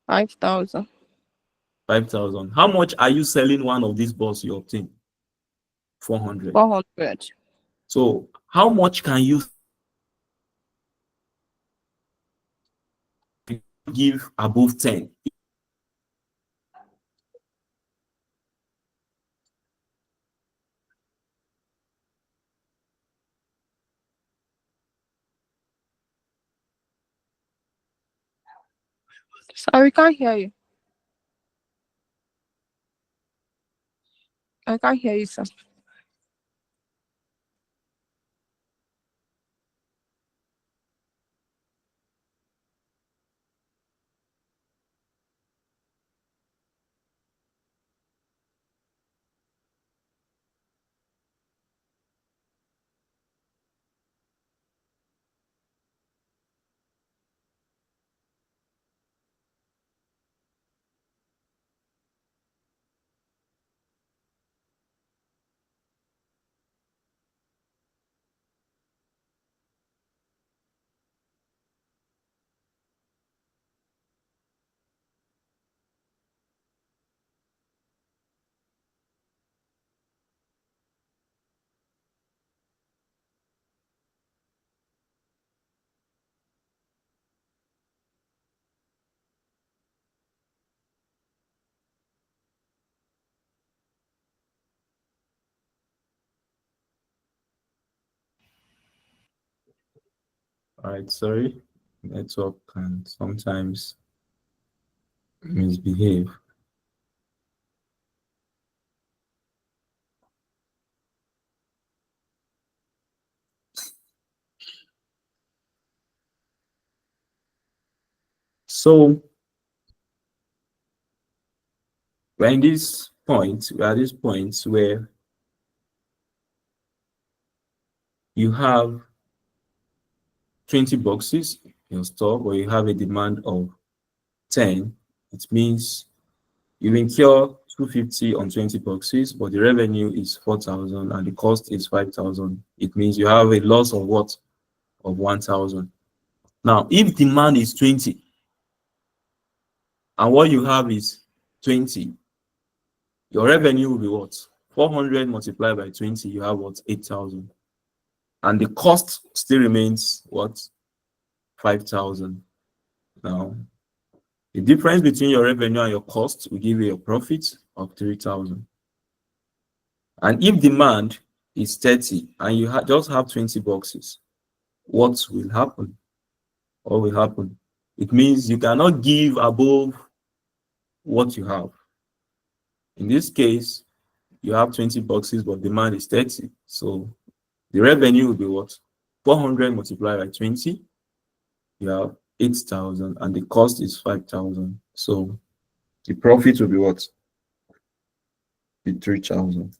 5,000. 5,000. How much are you selling one of these boxes you obtain? 400. 400. So, how much can you give above 10? Sorry, can't hear you. I can't hear you, sir. All right, sorry. Network can sometimes misbehave. So we're in this point, we are at this point where you have 20 boxes in stock, or you have a demand of 10. It means you incur 250 on 20 boxes, but the revenue is 4,000 and the cost is 5,000. It means you have a loss of what? Of 1,000. Now, if demand is 20 and what you have is 20, your revenue will be what? 400 multiplied by 20, you have what? 8,000. And the cost still remains what? 5,000. Now, the difference between your revenue and your cost will give you a profit of 3,000. And if demand is 30 and you just have 20 boxes, what will happen? What will happen? It means you cannot give above what you have. In this case, you have 20 boxes, but demand is 30. So the revenue will be what? 400 multiplied by 20. You have 8,000 and the cost is 5,000. So the profit will be what? Be 3,000.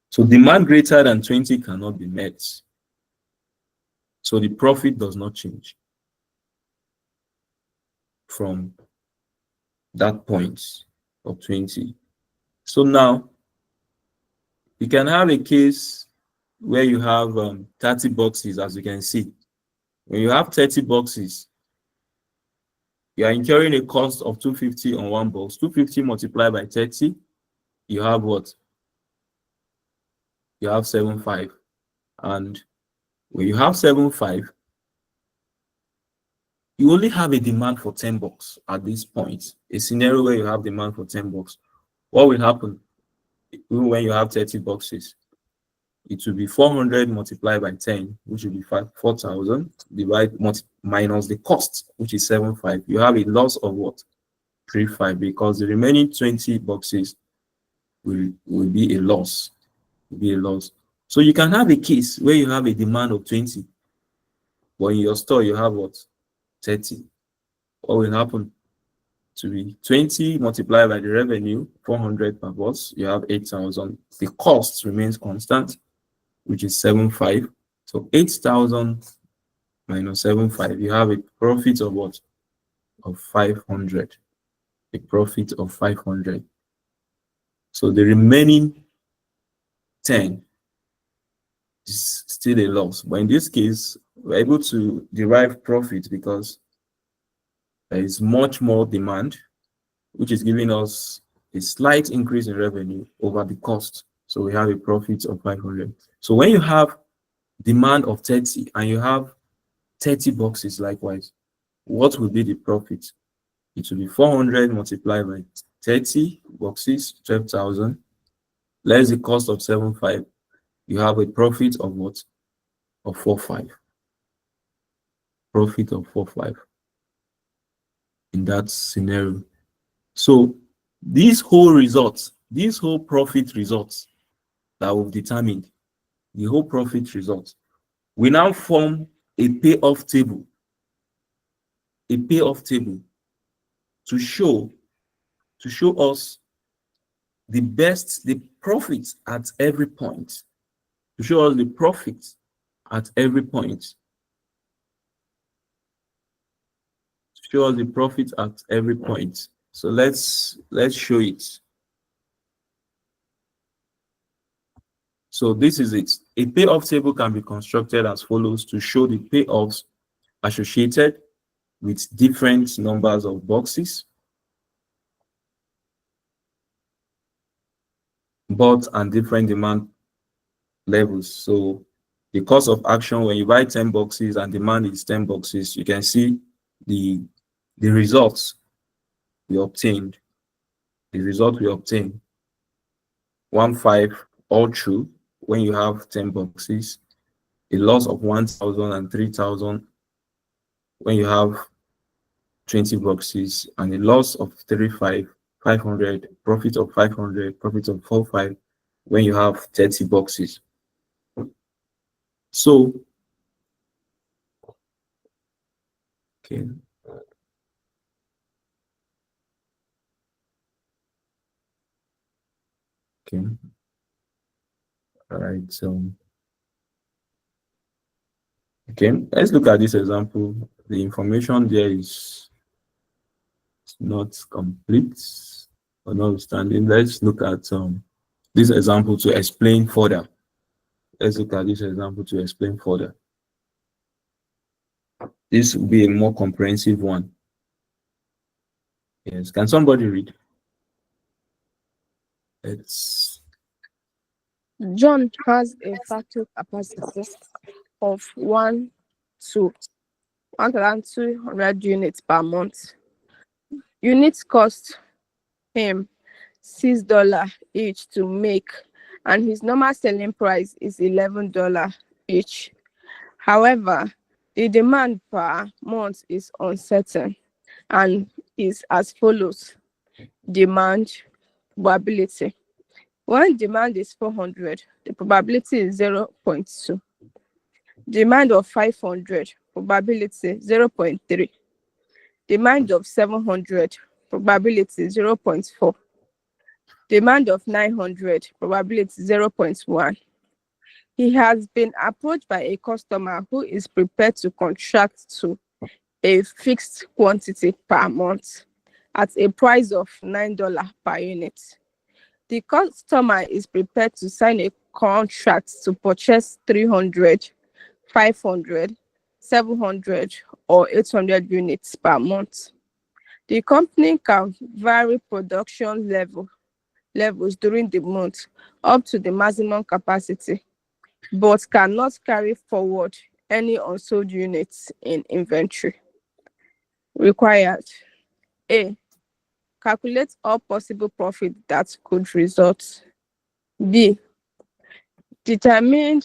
So demand greater than 20 cannot be met. So the profit does not change from that point of 20. So now you can have a case where you have 30 boxes, as you can see. When you have 30 boxes, you are incurring a cost of 250 on one box. 250 multiplied by 30, you have what? You have 75. And when you have 75, you only have a demand for 10 bucks at this point. A scenario where you have demand for 10 bucks. What will happen even when you have 30 boxes? It will be 400 multiplied by 10, which will be 4,000, minus the cost, which is 75. You have a loss of what? 3,500, because the remaining 20 boxes will be a loss. Will be a loss. So you can have a case where you have a demand of 20, but in your store you have what? 30. What will happen? To be 20 multiplied by the revenue, 400 per box, you have 8,000. The cost remains constant, which is 75. So 8,000 minus 75, you have a profit of what? Of 500. A profit of 500. So the remaining 10 is still a loss. But in this case, we're able to derive profit because there is much more demand, which is giving us a slight increase in revenue over the cost. So we have a profit of 500. So when you have demand of 30 and you have 30 boxes likewise, what will be the profit? It will be 400 multiplied by 30 boxes, 12,000, less the cost of 75. You have a profit of what? Of 4,500. Profit of 4,500 in that scenario. So these whole results, these whole profit results that we've determined, the whole profit results, we now form a payoff table. A payoff table to show us the profit at every point. To show us the profit at every point. To show us the profit at every point. So let's show it. So this is it. A payoff table can be constructed as follows to show the payoffs associated with different numbers of boxes, but and different demand levels. So the cost of action when you buy 10 boxes and demand is 10 boxes, you can see the results we obtained. The result we obtained 1,500 all through when you have 10 boxes, a loss of 1,000 and 3,000 when you have 20 boxes and a loss of 500, profit of 500, profit of 45 when you have 30 boxes. So, okay. Okay. All right. So, okay, let's look at this example. The information there is not complete or notwithstanding. Let's look at this example to explain further. Let's look at this example to explain further. This will be a more comprehensive one. Yes, can somebody read? It's John has a factory capacity of 1,200 units per month. Units cost him $6 each to make, and his normal selling price is $11 each. However, the demand per month is uncertain and is as follows. Demand probability. When demand is 400, the probability is 0.2. Demand of 500, probability 0.3. Demand of 700, probability 0.4. Demand of 900, probability 0.1. He has been approached by a customer who is prepared to contract to a fixed quantity per month at a price of $9 per unit. The customer is prepared to sign a contract to purchase 300, 500, 700, or 800 units per month. The company can vary production levels during the month up to the maximum capacity, but cannot carry forward any unsold units in inventory. Required. A. Calculate all possible profit that could result. B. Determine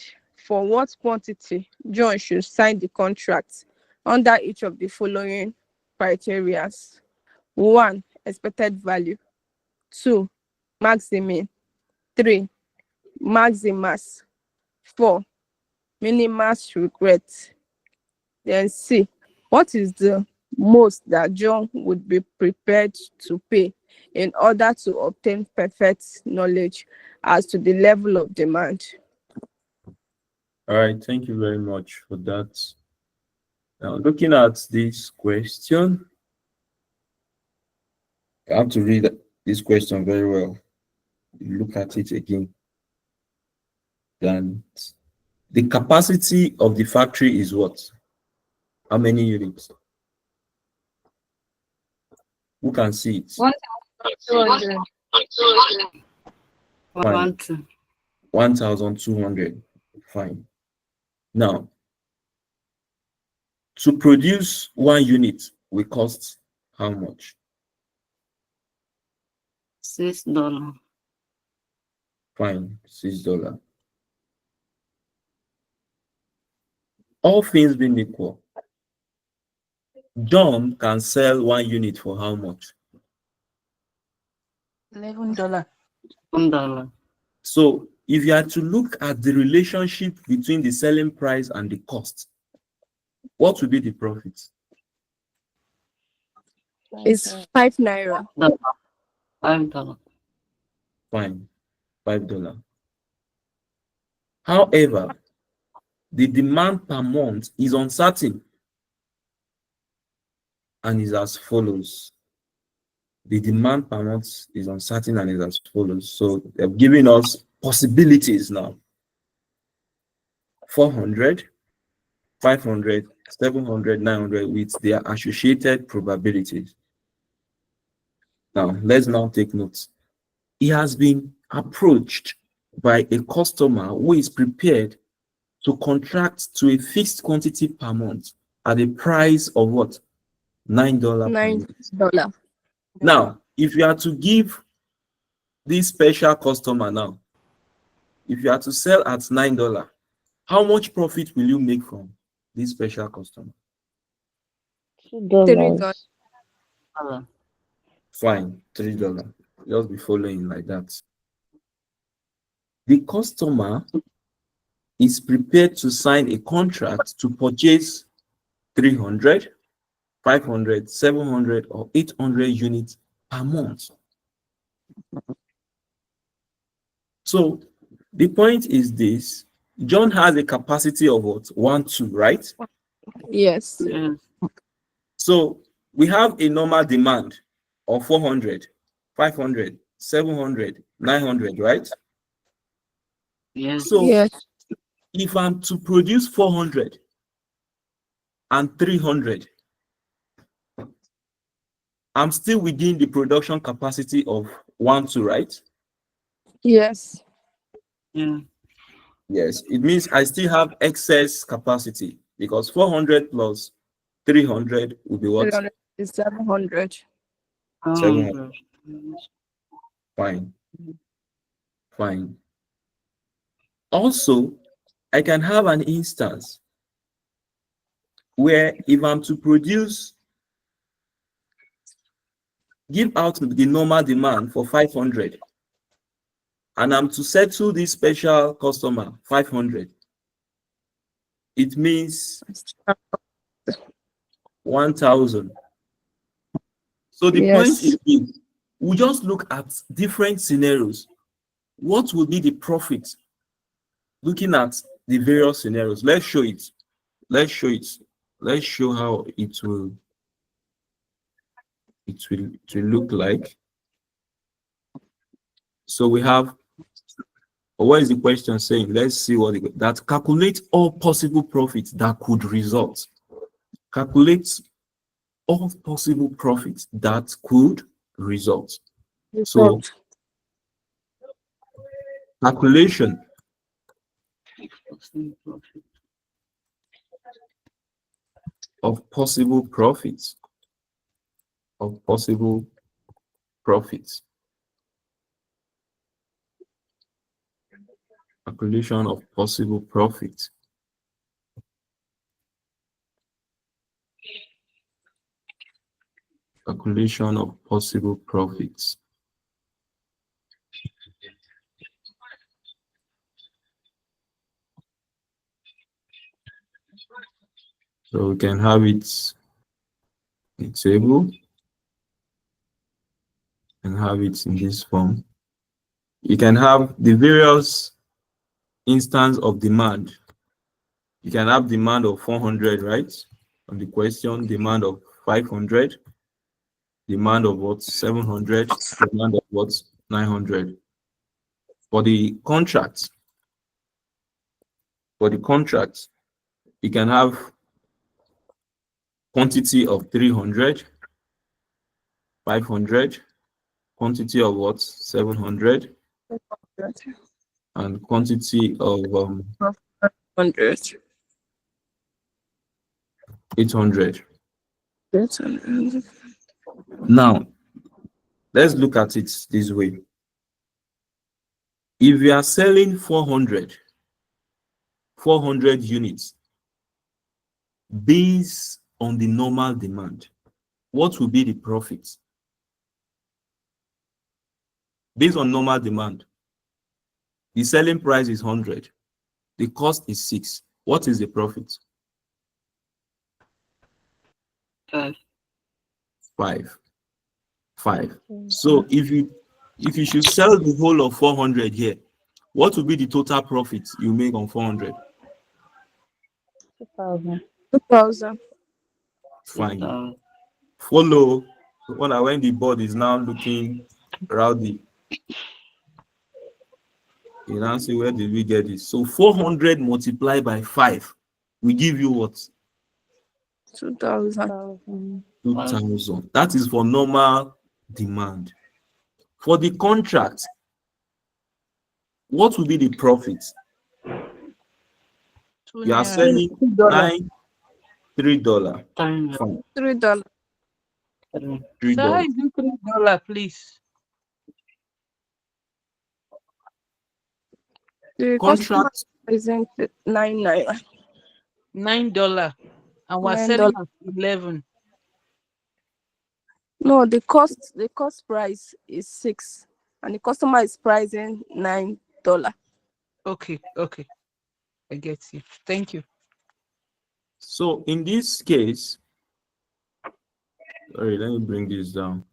for what quantity John should sign the contract under each of the following criteria. 1. Expected value. 2. Maximum. 3. Maximus. 4. Minimus regret. Then C. What is the most that John would be prepared to pay in order to obtain perfect knowledge as to the level of demand? all right. Thank you very much for that. Now, looking at this question, I have to read this question very well. Look at it again. Then the capacity of the factory is what? How many units? Who can see it? 200. Fine. 1,200. Fine. Now, to produce 1 unit will cost how much? $6. Fine, $6. All things being equal, John can sell 1 unit for how much? $11. $1. So if you are to look at the relationship between the selling price and the cost, what will be the profit? It's 5 naira. $5. Fine, $5. However, the demand per month is uncertain and is as follows. The demand per month is uncertain and is as follows. So they've given us possibilities now. 400, 500, 700, 900 with their associated probabilities. Now, let's now take notes. He has been approached by a customer who is prepared to contract to a fixed quantity per month at a price of what? $9 per unit. $9. Now, if you are to give this special customer now, if you are to sell at $9, how much profit will you make from this special customer? $3. Dollar. Fine, $3. Just be following like that. The customer is prepared to sign a contract to purchase 300, 500, 700, or 800 units per month. So the point is this: John has a capacity of what? 1, 2, right? Yes. Yes. So we have a normal demand of 400, 500, 700, 900, right? Yes. So Yes. if I'm to produce 400 and 300, I'm still within the production capacity of 1, 2, right? Yes. Yeah. Yes, it means I still have excess capacity because 400 plus 300 will be what? 300 is 700. 700. 100. Fine, fine. Also, I can have an instance where if I'm to produce, give out the normal demand for 500, and I'm to settle this special customer 500, it means 1,000. So the point Yes. is this: we just look at different scenarios. What will be the profit looking at the various scenarios? Let's show it. Let's show it. Let's show how it will look like. So we have, what is the question saying? Let's see what that calculate all possible profits that could result. Calculate all possible profits that could result. So calculation of possible profits of possible profits. Calculation of possible profits. Calculation of possible profits. So we can have it in a table and have it in this form. You can have the various instance of demand. You can have demand of 400, right? On the question, demand of 500, demand of what? 700, demand of what? 900. For the contract, you can have quantity of 300, 500, quantity of what? 700, and quantity of 100. 800. 800. Now, let's look at it this way. If we are selling 400 units based on the normal demand, what will be the profit? Based on normal demand, the selling price is 100, the cost is 6. What is the profit? 5. 5. So if you should sell the whole of 400 here, what will be the total profit you make on 400? 2,000. Fine. Follow when the board is now looking rowdy. You now see, where did we get this? So 400 multiplied by 5 we give you what? 2,000. 2,000. That is for normal demand. For the contract, what will be the profit? You are selling $3. $3. Fine. $3. Sir, is it $3, please? The customer Contract, isn't $9. $9. And we're selling $9. at 11. No, the cost price is 6 and the customer is pricing $9. Okay, I get you. Thank you. So in this case, sorry, let me bring this down.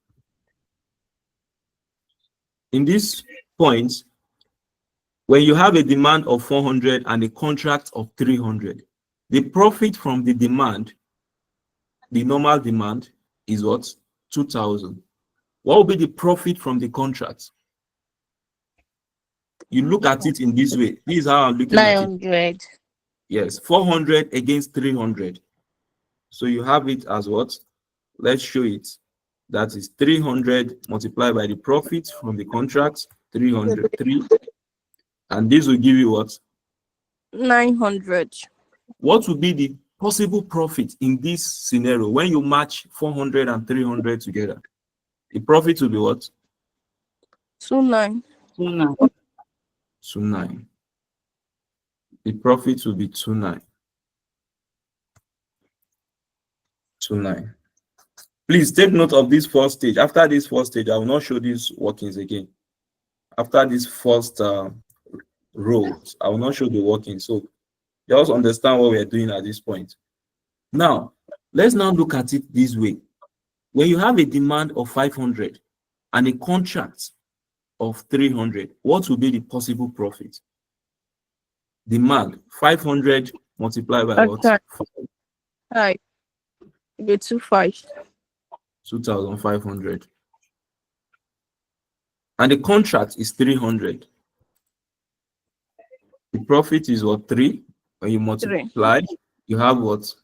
In this point, when you have a demand of 400 and a contract of 300, the profit from the demand, the normal demand, is what? 2,000. What will be the profit from the contract? You look at it in this way. This is how I'm looking at it. 900. Yes, 400 against 300. So you have it as what? Let's show it. That is 300 multiplied by the profit from the contract, 303. And this will give you what? 900. What would be the possible profit in this scenario when you match 400 and 300 together? The profit will be what? 29. 29. The profit will be 29. 29. Please take note of this first stage. After this first stage, I will not show these workings again. After this first rows, I will not show the workings. So you also understand what we are doing at this point. Now, let's now look at it this way. When you have a demand of 500 and a contract of 300, what will be the possible profit? Demand 500 multiplied by what? Okay. Hi. Be 25. 2,500. And the contract is 300. The profit is what? 3. When you multiply, you have what?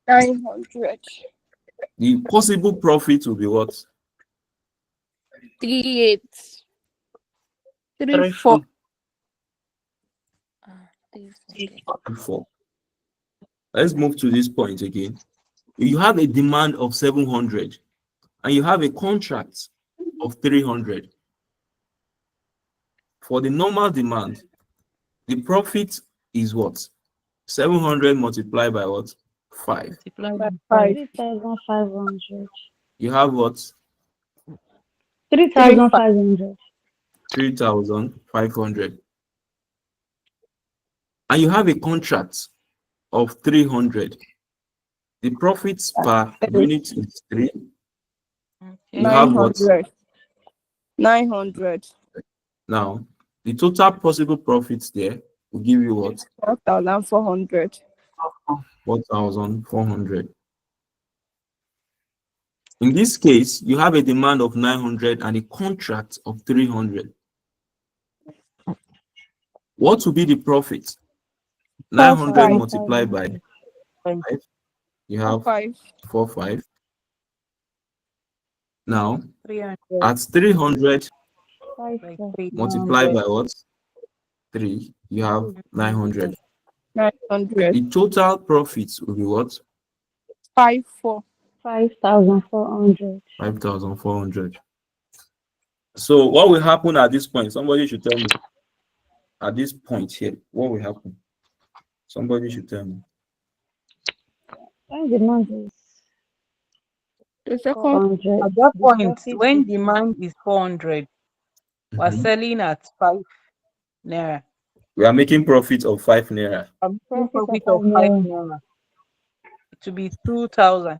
900. The possible profit will be what? 38. 3, 34. 4. Let's move to this point again. You have a demand of 700 and you have a contract of 300. For the normal demand, the profit is what? 700 multiplied by what? 5. Multiplied by 3,500. You have what? 3,500. 3,500. And you have a contract of 300. The profits per unit is 3. You have what? 900. 900. Now, the total possible profits there will give you what? 4,400. 4,400. In this case, you have a demand of 900 and a contract of 300. What will be the profit? 900 multiplied by 5. You have 45. Now, 300 at 300 Five, by four. 3. multiplied by what? 3. You have 900. 900. The total profits will be what? 54. 5,400. 5,400. So what will happen at this point? Somebody should tell me. At this point here, what will happen? Somebody should tell me. When demand is The second 400, At that the point, profit when is demand is 400, we're selling at 5 naira. We are making profit of 5 naira. I'm making profit profit of of 5 5 naira. It will be 2,000.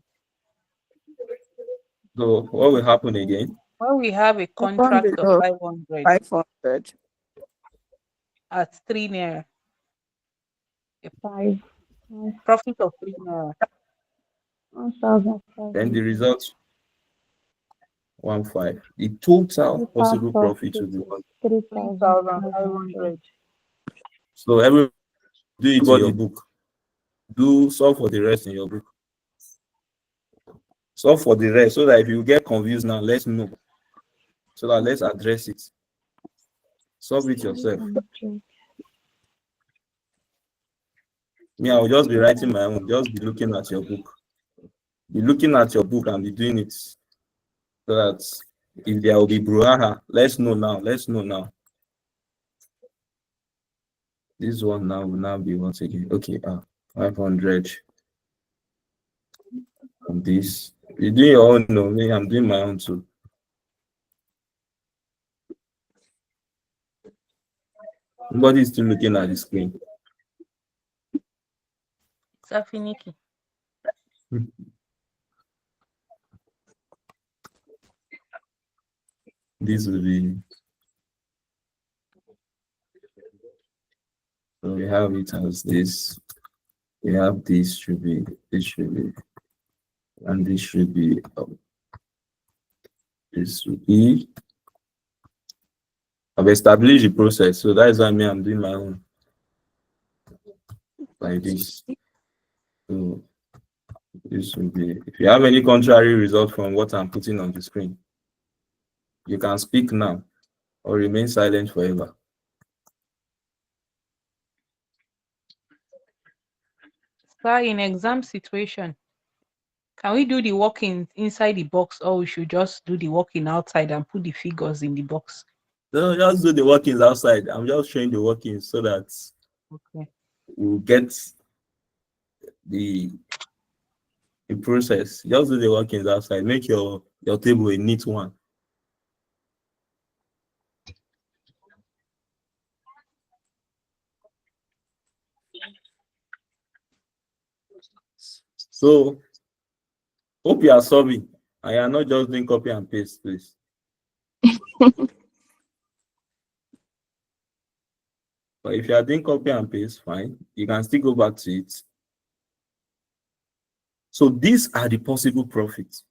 So what will happen again? When we have a contract of 500 500. at 3 naira, 5. profit of 3 naira. 1,500. Then the result 1,500. The total possible profit will be what? 3,500. 3,500. So everybody do it in your book. Do solve for the rest in your book. Solve for the rest so that if you get confused now, let's know. So that let's address it. Solve it yourself. 300. Me, I will just be writing my own. Just be looking at your book. Be looking at your book and be doing it. So that if there will be brouhaha, let's know now. Let's know now. This one now will now be once again. Okay, 500 on this. You do your own, no, me, I'm doing my own too. Nobody is still looking at the screen. Safiniki. This will be, so we have it as this. We have this should be, this should be, and this should be, this will be. I've established the process, so that is why me, I'm doing my own like this. So this will be, if you have any contrary result from what I'm putting on the screen, you can speak now or remain silent forever. Sir, in exam situation, can we do the working inside the box, or we should just do the working outside and put the figures in the box? So just do the workings outside. I'm just showing the workings so that Okay. we'll get the process. Just do the workings outside. Make your table a neat one. So hope you are solving. I am not just doing copy and paste, please. But if you are doing copy and paste, fine. You can still go back to it. So these are the possible profits.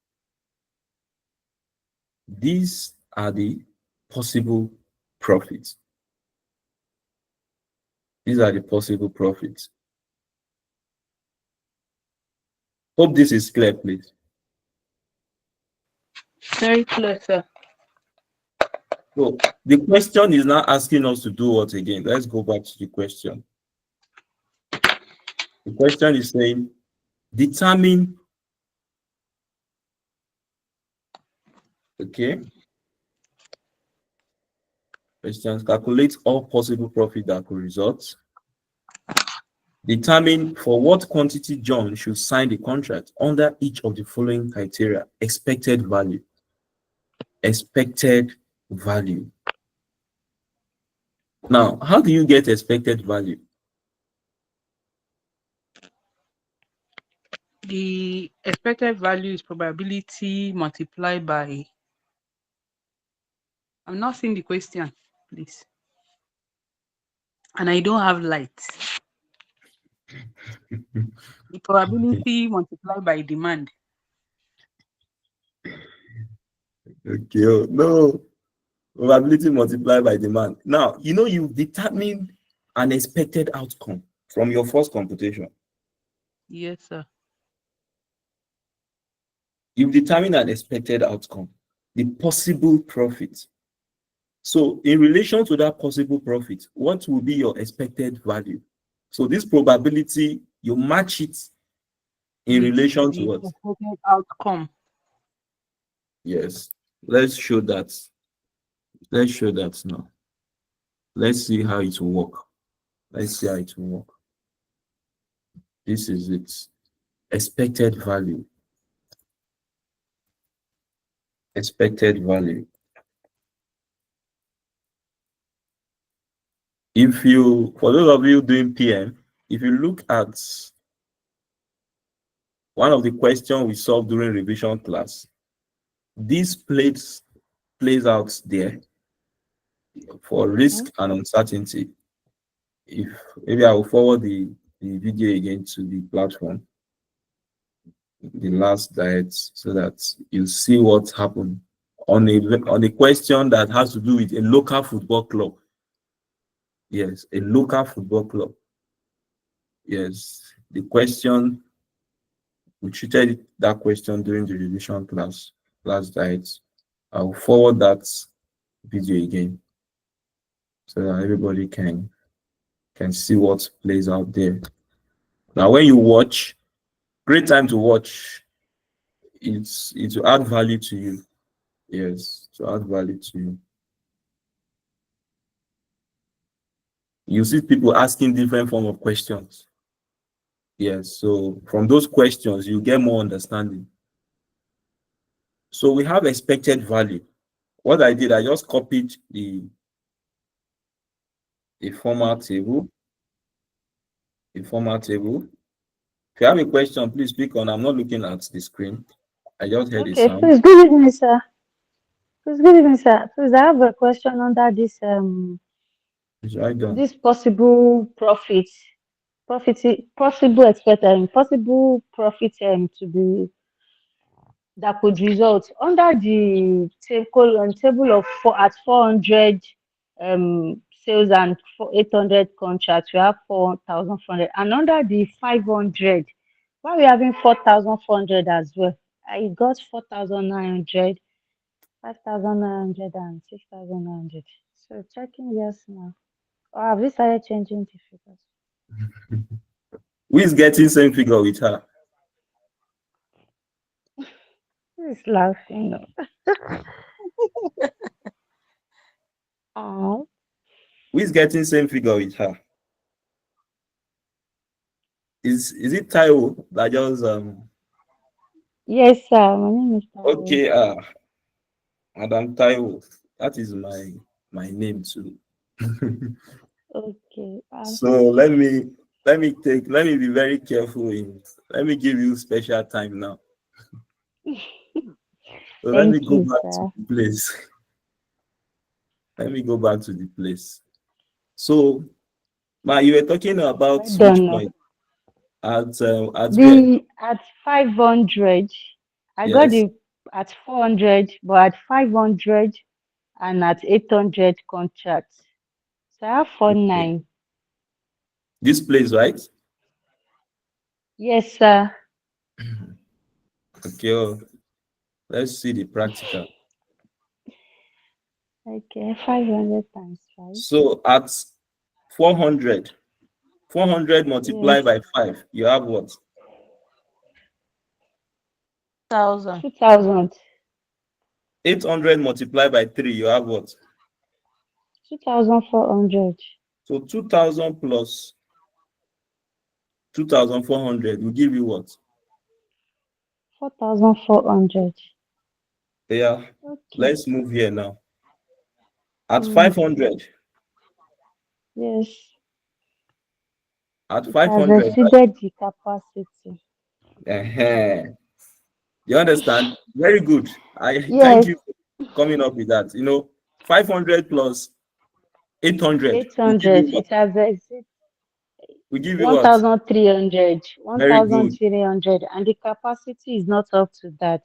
These are the possible profits. These are the possible profits. Hope this is clear, please. Very clear, sir. So the question is now asking us to do what again? Let's go back to the question. The question is saying, determine, okay, questions, calculate all possible profit that could result. Determine for what quantity John should sign the contract under each of the following criteria. Expected value. Expected value. Now, how do you get expected value? The expected value is probability multiplied by. I'm not seeing the question, please. And I don't have light. The probability multiplied by demand. Okay, oh, no. Probability multiplied by demand. Now, you know, you've determined an expected outcome from your first computation. Yes, sir. You've determined an expected outcome, the possible profit. So in relation to that possible profit, what will be your expected value? So this probability, you match it in With relation to the what? expected outcome. Yes. Let's show that. Let's show that now. Let's see how it will work. Let's see how it will work. This is it. Expected value. Expected value. If you, for those of you doing PM, if you look at one of the questions we solved during revision class, this plays out there for risk and uncertainty. If maybe I will forward the video again to the platform, the last diet, so that you see what happened on a question that has to do with a local football club. Yes, a local football club. Yes, the question, we treated that question during the revision class, last diet. I'll forward that video again so that everybody can see what plays out there. Now, when you watch, great time to watch. It will add value to you. Yes, to add value to you. You see people asking different form of questions. Yes, so from those questions, you get more understanding. So we have expected value. What I did, I just copied the format table. The format table. If you have a question, please speak on. I'm not looking at the screen. I just heard a Okay, sound. please, good evening, sir. Please, good evening, sir. Please, I have a question under this It's right done. this possible profit, possible expected, possible profit to be that could result under the table of at 400 sales and 800 contracts. We have 4,400, and under the 500, why we having 4,400 as well? I got 4,900, 5,900, and 6,900. So checking yes now. Or have we started changing the figures? Who is getting same figure with her? Who is laughing? Oh, Who is getting same figure with her? Is it Taiwo that just yes, sir. My name is Taiwo. okay, Madam Taiwo. That is my name too. Okay. So let me be very careful let me give you special time now. So let me Thank go you, back sir. to the place. Let me go back to the place. So, you were talking about Well which done. point? At where? The at 500, I got Yes. the at 400, but at 500 and at 800 contracts. So I have Okay. 49. This place, right? Yes, sir. Okay. Let's see the practical. Okay, 500 times 5. So at 400, 400 Yes, multiplied by 5, you have what? 1,000. 2,000. 800 multiplied by 3, you have what? 2,400. So 2000 plus 2400 will give you what? 4,400. Yeah. Okay. Let's move here now. At Mm, 500, yes, at it has 500, exceeded the capacity. right? You understand? Very good. I thank Yes, you for coming up with that. 500 plus 800 will give you 800. what? It has exceeded. Will give you what? 1,300, Very good. 1,300, and the capacity is not up to that.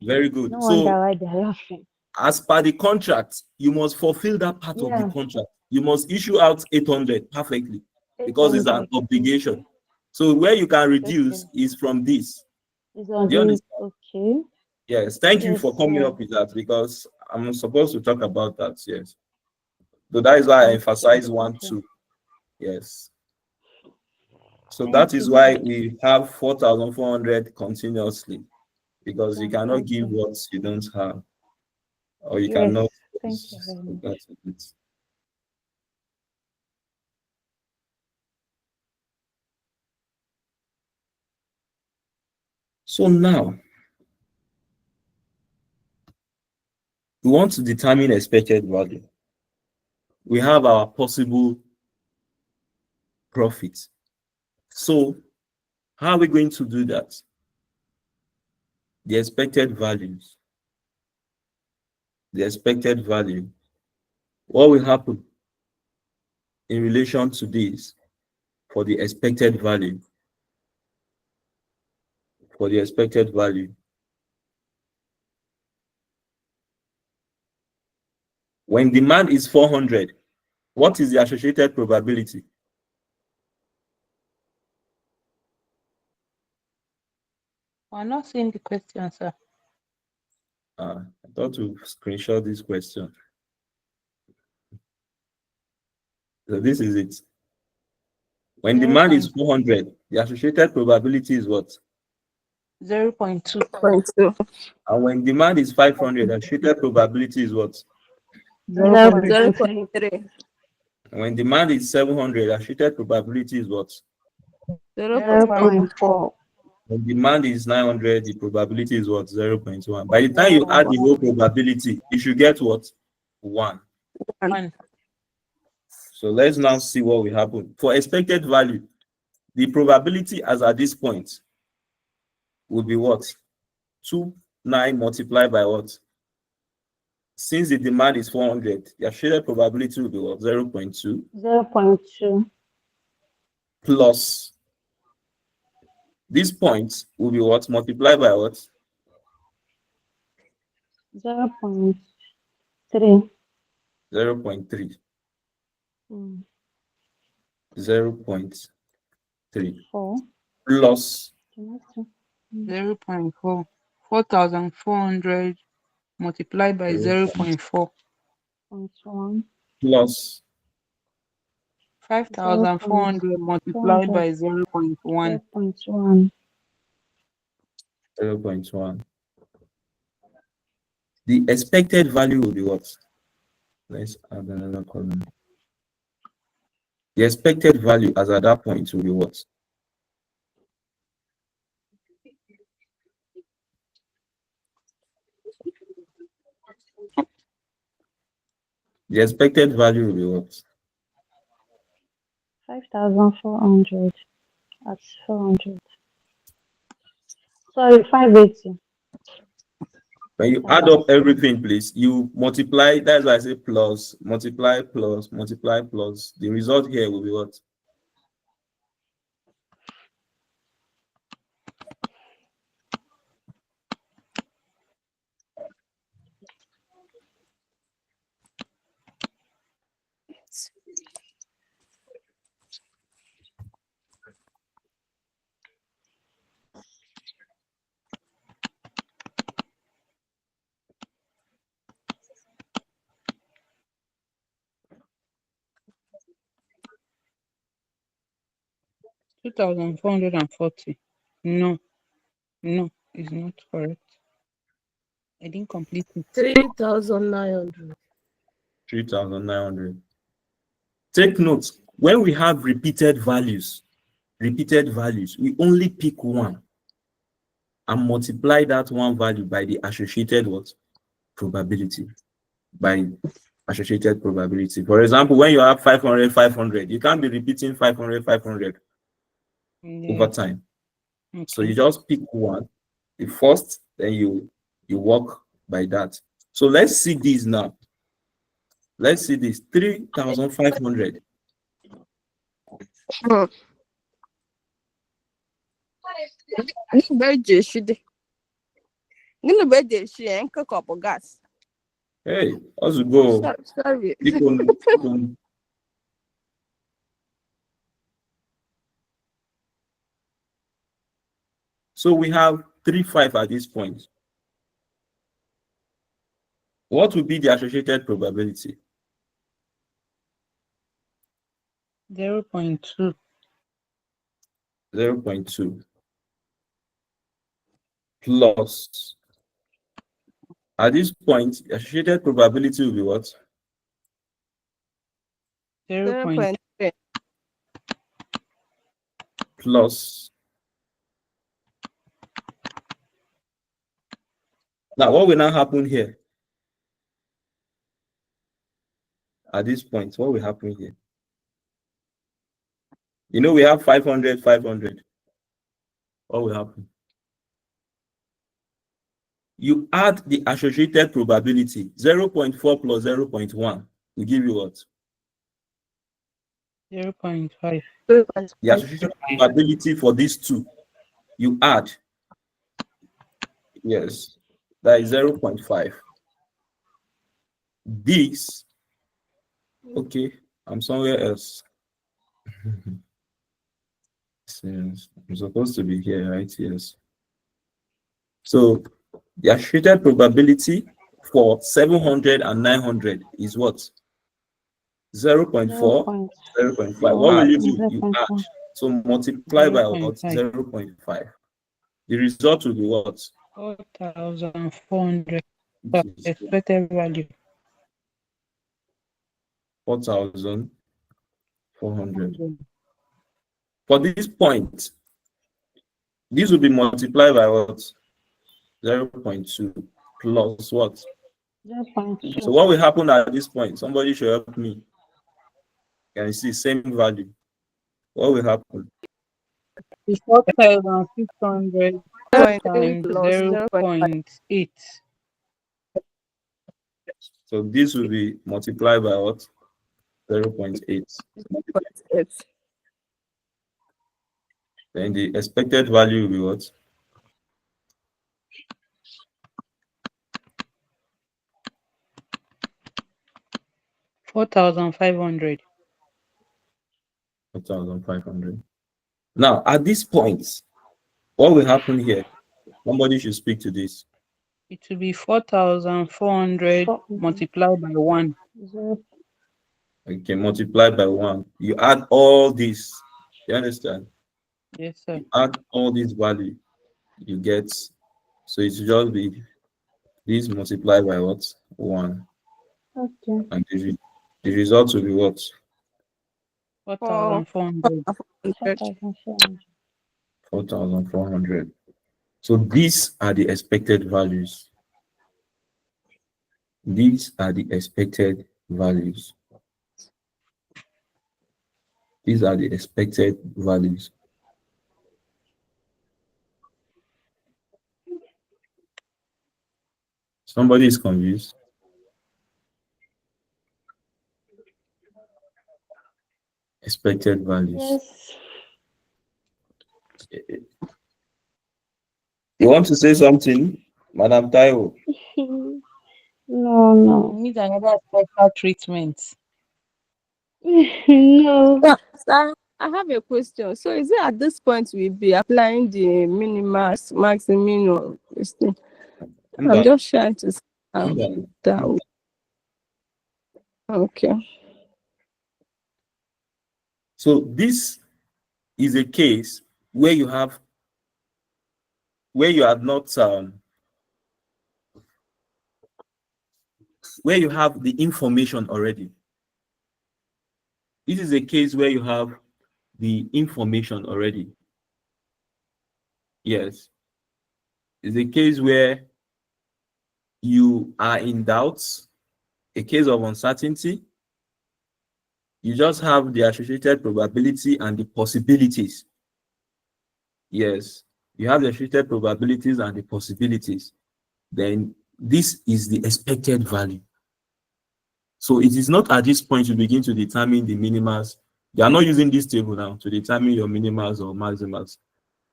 Very No good. wonder So, why they're laughing. as per the contract, you must fulfill that part of the Yeah, contract. You must issue out 800 perfectly because it's an 800. obligation. Okay, So, where you can reduce okay. is from this. It's on Do you this. understand? Okay. Yes. Thank you Yes, for coming sir. up with that because I'm supposed to talk about that. Yes. So, that is why I Okay. emphasize one, Okay. two. Yes. So that Thank is you, why sir. we have 4,400 continuously because you cannot give Okay. what you don't have, or you Yes. cannot. Thank you very So much. that's it. So now we want to determine expected value. We have our possible profit. So how are we going to do that? The expected values. The expected value. What will happen in relation to this for the expected value? For the expected value. When demand is 400, what is the associated probability? We're not seeing the question, sir. I thought to screenshot this question. So this is it. When demand is 400, the associated probability is what? 0.2. 0.2. And when demand is 500, the associated probability is what? 0.3. 0.3. 0.3. And when demand is 700, the associated probability is what? 0.4. 0.4. The demand is 900, the probability is what? 0.1. By the time you add the whole probability, you should get what? 1. 1. So let's now see what will happen. For expected value, the probability as at this point will be what? 29 multiplied by what? Since the demand is 400, the shaded probability will be what? 0.2 0.2 plus this point will be what? Multiplied by what? 0.3 0.3. mm, 0.3 4 plus 0.4. 4,400 multiplied by 0.4. 0.1 plus 5,400 multiplied by 0.1. 0.1 0.1. The expected value will be what? Let's add another column. The expected value as at that point will be what? The expected value will be what? 5,400 at 400. Sorry, 580. When you add up everything, please, you multiply. That's why I say plus, multiply, plus, multiply, plus. The result here will be what? $2,440. No, it's not correct. I didn't complete it. 3,900. 3,900. Take note, when we have repeated values, we only pick one and multiply that one value by the associated what? Probability. By associated probability. For example, when you have 500, 500, you can't be repeating 500, 500 over time. Okay. So you just pick one, the first, then you work by that. So let's see this now. Let's see this 3,500. Gas. Hey, how's it go? Sorry. So we have 3,500 at this point. What would be the associated probability? 0.2. 0.2 plus, at this point, the associated probability will be what? 0.3. Plus. Now, what will now happen here? At this point, what will happen here? You know, we have 500, 500. What will happen? You add the associated probability, 0.4 plus 0.1 will give you what? 0.5. The associated probability for these two, you add. Yes, that is 0.5. This, okay, I'm somewhere else. I'm supposed to be here, right? Yes. So the associated probability for 700 and 900 is what? 0.4, 0.5. What will you do? You add. So multiply by what? 0.5. The result will be what? 4,400. Expected value. 4,400. For this point, This will be multiplied by what? 0.2 plus what? 0.2. So what will happen at this point? Somebody should help me. Can you see same value? What will happen? The 4,600 0.3 times plus 0.8. So this will be multiplied by what? 0.8. 0.8. Then the expected value will be what? 4,500. 4,500. Now, at this point, what will happen here? Somebody should speak to this. It will be 4,400 multiplied by 1. Okay, multiplied by 1. You add all this. You understand? Yes, sir. You add all this value, you get. So it should just be this multiplied by what? 1. Okay. And the result will be what? 4,400. 4,400. So these are the expected values. These are the expected values. These are the expected values. Somebody is confused. Expected values. Yes. You want to say something, Madam Taiwo? No. Need another special treatment. No. Yeah, so I have a question. So is it at this point we'll be applying the minimas, maximum, or this thing? I'm just trying to that. Okay. So this is a case where you have where you have not where you have the information already. This is a case where you have the information already. Yes. It's a case where you are in doubt, a case of uncertainty. You just have the associated probability and the possibilities. Yes, you have the associated probabilities and the possibilities. Then this is the expected value. So it is not at this point you begin to determine the minimals. You are not using this table now to determine your minimals or maximals.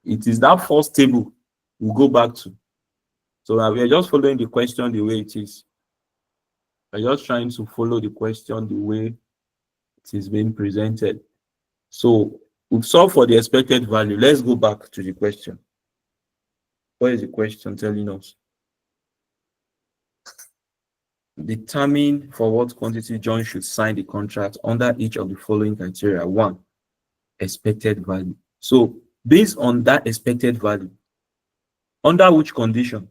It is that first table we'll go back to. So now we are just following the question the way it is. We're just trying to follow the question the way it is being presented. So we've solved for the expected value. Let's go back to the question. What is the question telling us? Determine for what quantity John should sign the contract under each of the following criteria. 1, expected value. So based on that expected value, under which condition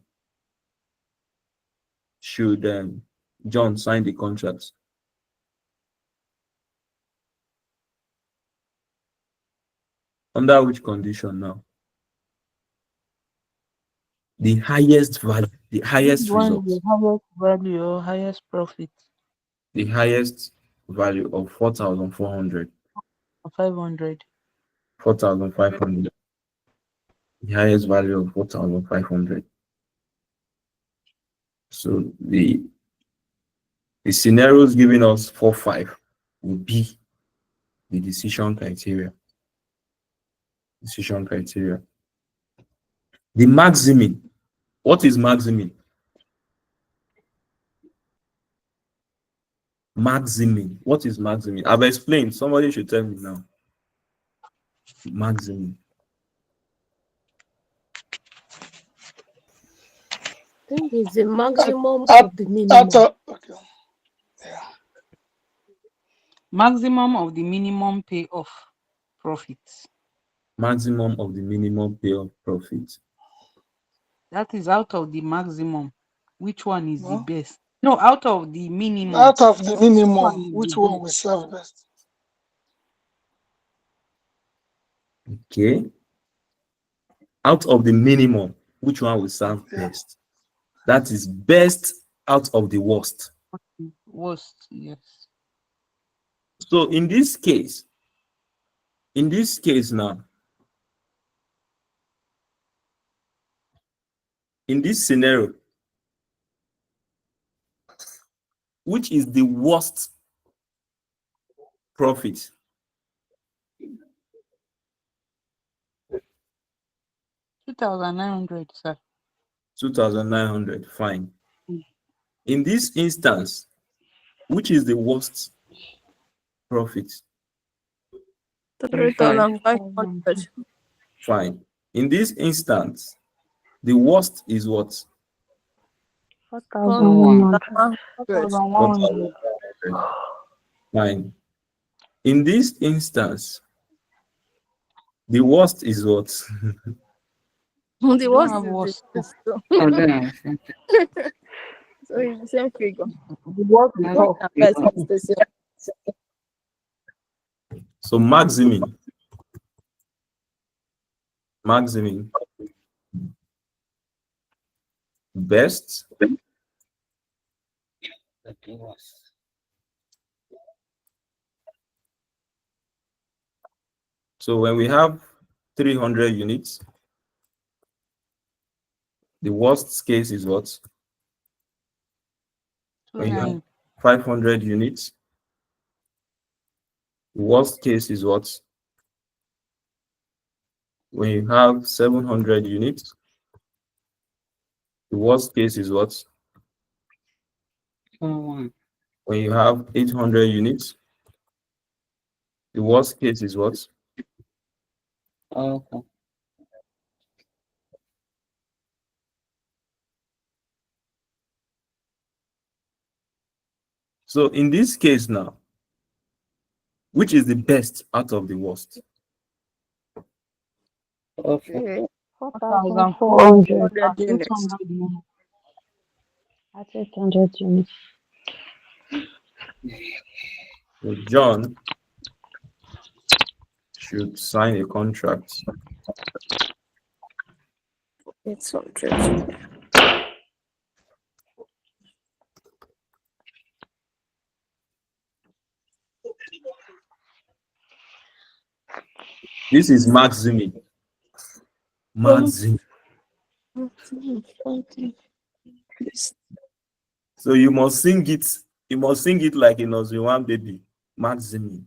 should John sign the contract? Under which condition now? The highest value, the highest result. The highest value or highest profit. The highest value of 4,400. 500. 4,500. The highest value of 4,500. So the scenarios giving us 4, 5 would be the decision criteria. Decision criteria. The maximum. What is maximum? Maximum. What is maximum? I've explained. Somebody should tell me now. Maximum. I think it's the maximum of the minimum. Okay. Yeah. Maximum of the minimum payoff profits. Maximum of the minimum payoff profit. That is out of the maximum. Which one is the best? No, out of the minimum. Out of the minimum, which one will serve best? Okay. Out of the minimum, which one will serve best? That is best out of the worst. Worst, yes. So in this case now, in this scenario, which is the worst profit? 2,900, sir. 2,900, fine. In this instance, which is the worst profit? 3,500. Fine. In this instance, the worst is what? 4,100. 4,100. 4,100. Fine. In this instance, the worst is what? The Don't worst have is worst. this. So Oh, then it's the same figure. The worst is I top. Best is the same. So maximum, best, so when we have 300 units, the worst case is what? When you have 29. 500 units, the worst case is what? When you have 700 units, the worst case is what? When you have 800 units, the worst case is what? Okay. So in this case now, which is the best out of the worst? Okay. 4,400 100 units. 800 units. at 800 units. So John should sign a contract. 800. This is maximum. So you must sing it. You must sing it like a nursery one baby. Maximum.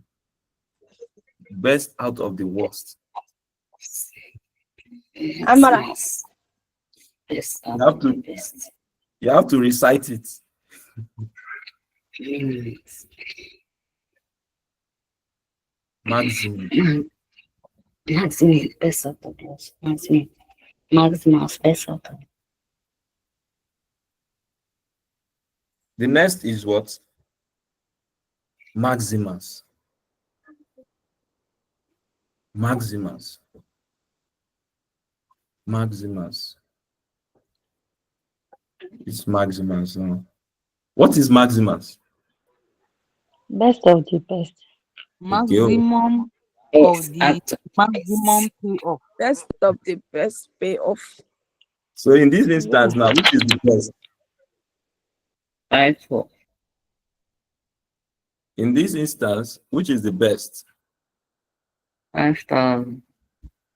Best out of the worst. Amara. Best. You have to recite it. Maximum. Maximum best out of us. Maximum best out of. The next is what? Maximus. Maximus. Maximus. It's Maximus now. What is Maximus? Best of the best. Maximum Best of the out of maximum payoff. Best of the best payoff. So in this instance now, which is the best? 5,400. In this instance, which is the best? 5,000.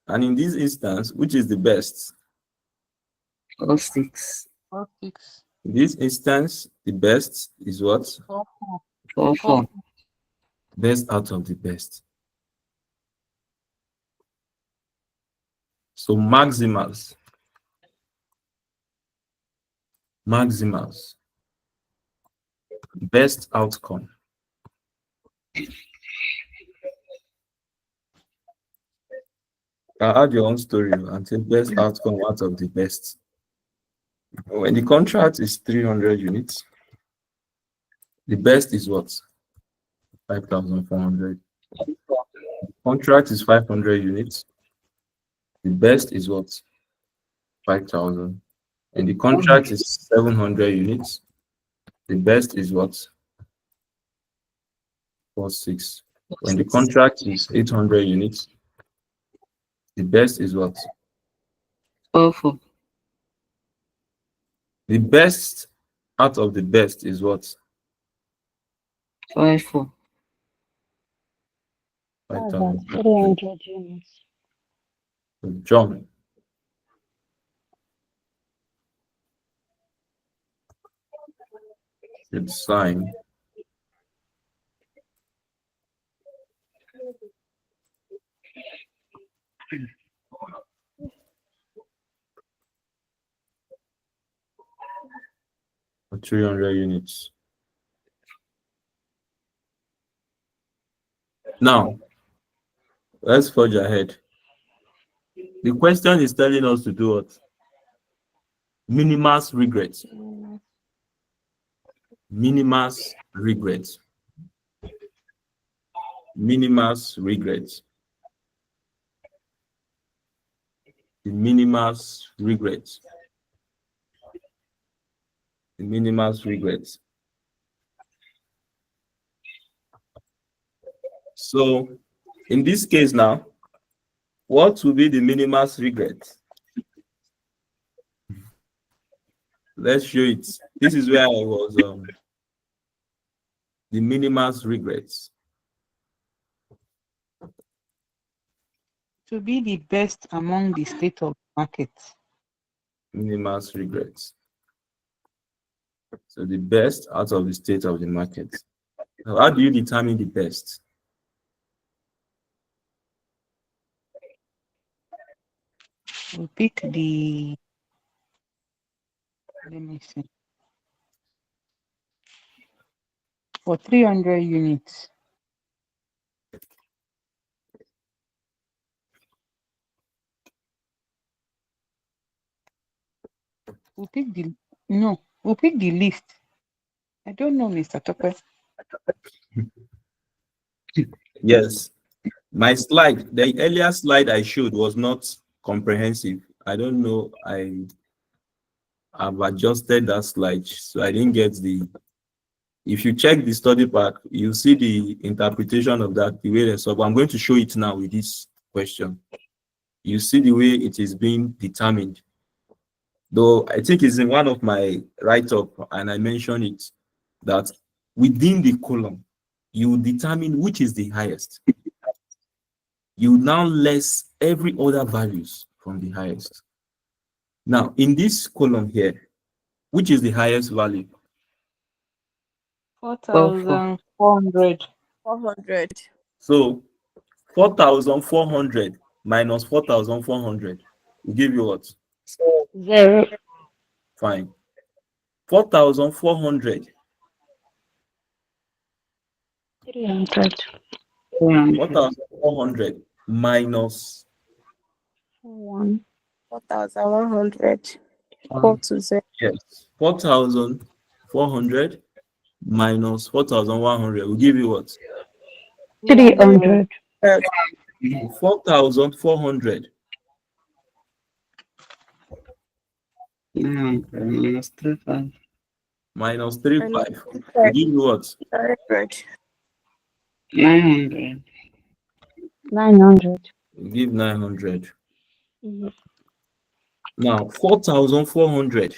And in this instance, which is the best? 6. 46. In this instance, the best is what? 4. Best out of the best. So Maximus. Best outcome. Add your own story and say best outcome out of the best. When the contract is 300 units, the best is what? 5,400. Contract is 500 units. The best is what? 5,000. And the contract is 700 units. The best is what? 46. When the contract is 800 units, the best is what? 4. The best out of the best is what? 5. That's 5,000. 300 units. John. Should sign for 300 units. Now, let's forge ahead. The question is telling us to do what? Minimus regrets. Minimus regrets. Minimus regrets. The minimus regrets. The minimus regrets. So, in this case now, what will be the minimus regret? Let's show it. This is where I was. The minimus regrets. To be the best among the state of market. Minimus regrets. So the best out of the state of the market. How do you determine the best? We pick the, let me see, for 300 units. We'll pick the, no, we'll pick the least. I don't know, Mr. Topper. Yes. My slide, the earlier slide I showed was not comprehensive. I don't know. I've adjusted that slide, so I didn't get the. If you check the study pack, you see the interpretation of that, the way they solve. I'm going to show it now with this question. You see the way it is being determined. Though I think it's in one of my write-up, and I mentioned it, that within the column, you determine which is the highest. You now less every other values from the highest. Now, in this column here, which is the highest value? 4,400. 400. So 4,400 minus 4,400 will give you what? 0. Fine. 4,400. 300. 4,400 minus 1. 4,100 equal to 0. yes, 4,400 minus 4,100 will give you what? 300. 4,400 minus 35. minus 35 will give you what? 900. 900. 900. Will give 900. Yes. Now 4,400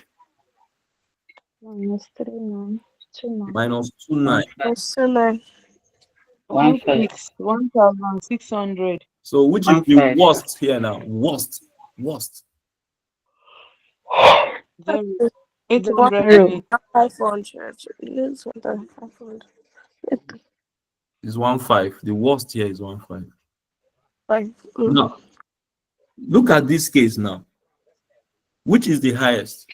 Minus 39. 29. minus 29. Also 9. 1,600. So which is the worst here now? Worst. 800 Zero. units. 500. Use 1,500. Is 1.5. The worst here is 1.5. 5. Now look at this case now. Which is the highest?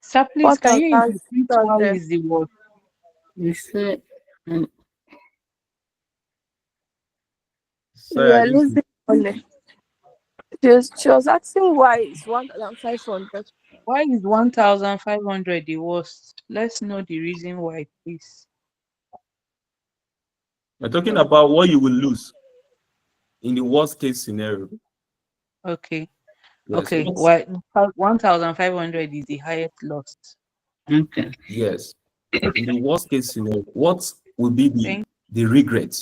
Sir, please, can you 4,600. repeat why is the word? You said Sorry, You I are didn't- losing money. She was asking why it's 1,500. Why is 1,500 the worst? Let's know the reason why, please. We're talking about what you will lose in the worst case scenario. Okay. Yes. Okay. Why 1,500 is the highest loss? okay. Yes. In the worst case scenario, what will be the regret?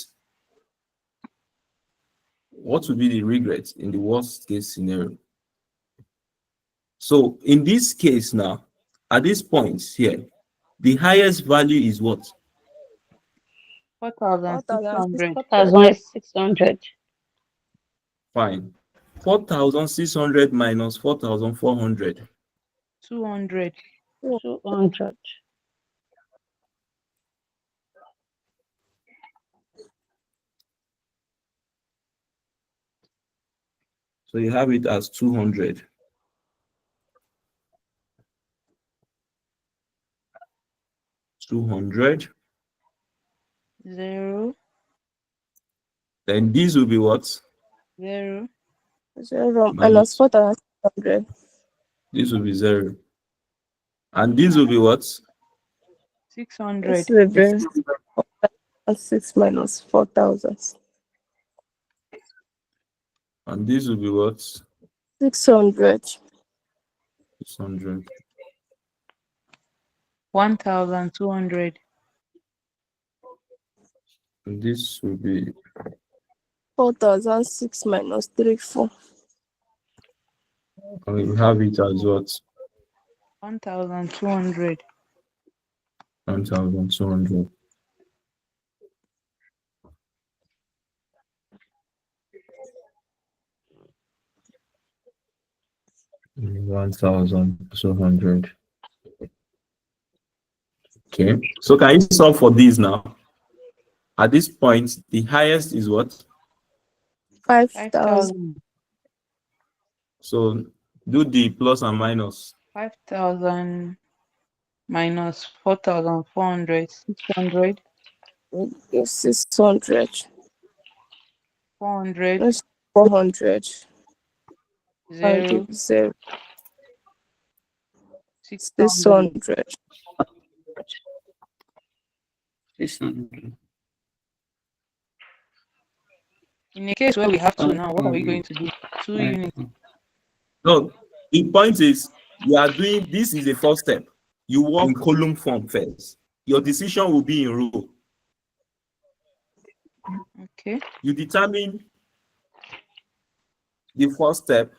What will be the regret in the worst case scenario? So in this case now, at this point here, the highest value is what? 4,600. 4,600. Fine. 4,600 minus 4,400. 200. 200. So you have it as 200. 200. 0. Then this will be what? 0. 0 minus 4,600. This will be 0. And this will be what? 600. This will be 6 minus 4,000. And this will be what? 600. 600. 1,200. And this will be 4,006 minus 34. and we have it as what? 1,200. 1,200. Mm, 1,200. Okay. So can you solve for this now? At this point, the highest is what? 5,000. 5,000. So do the plus and minus. 5,000 minus 4,400. 600. 600. 400. That's 400. 0. 0. 600. 600. 600. In a case where we have 2 now, what are we going to do? 2 units. No, the point is you are doing this is the first step. You work in column form first. Your decision will be in row. Okay. You determine the first step,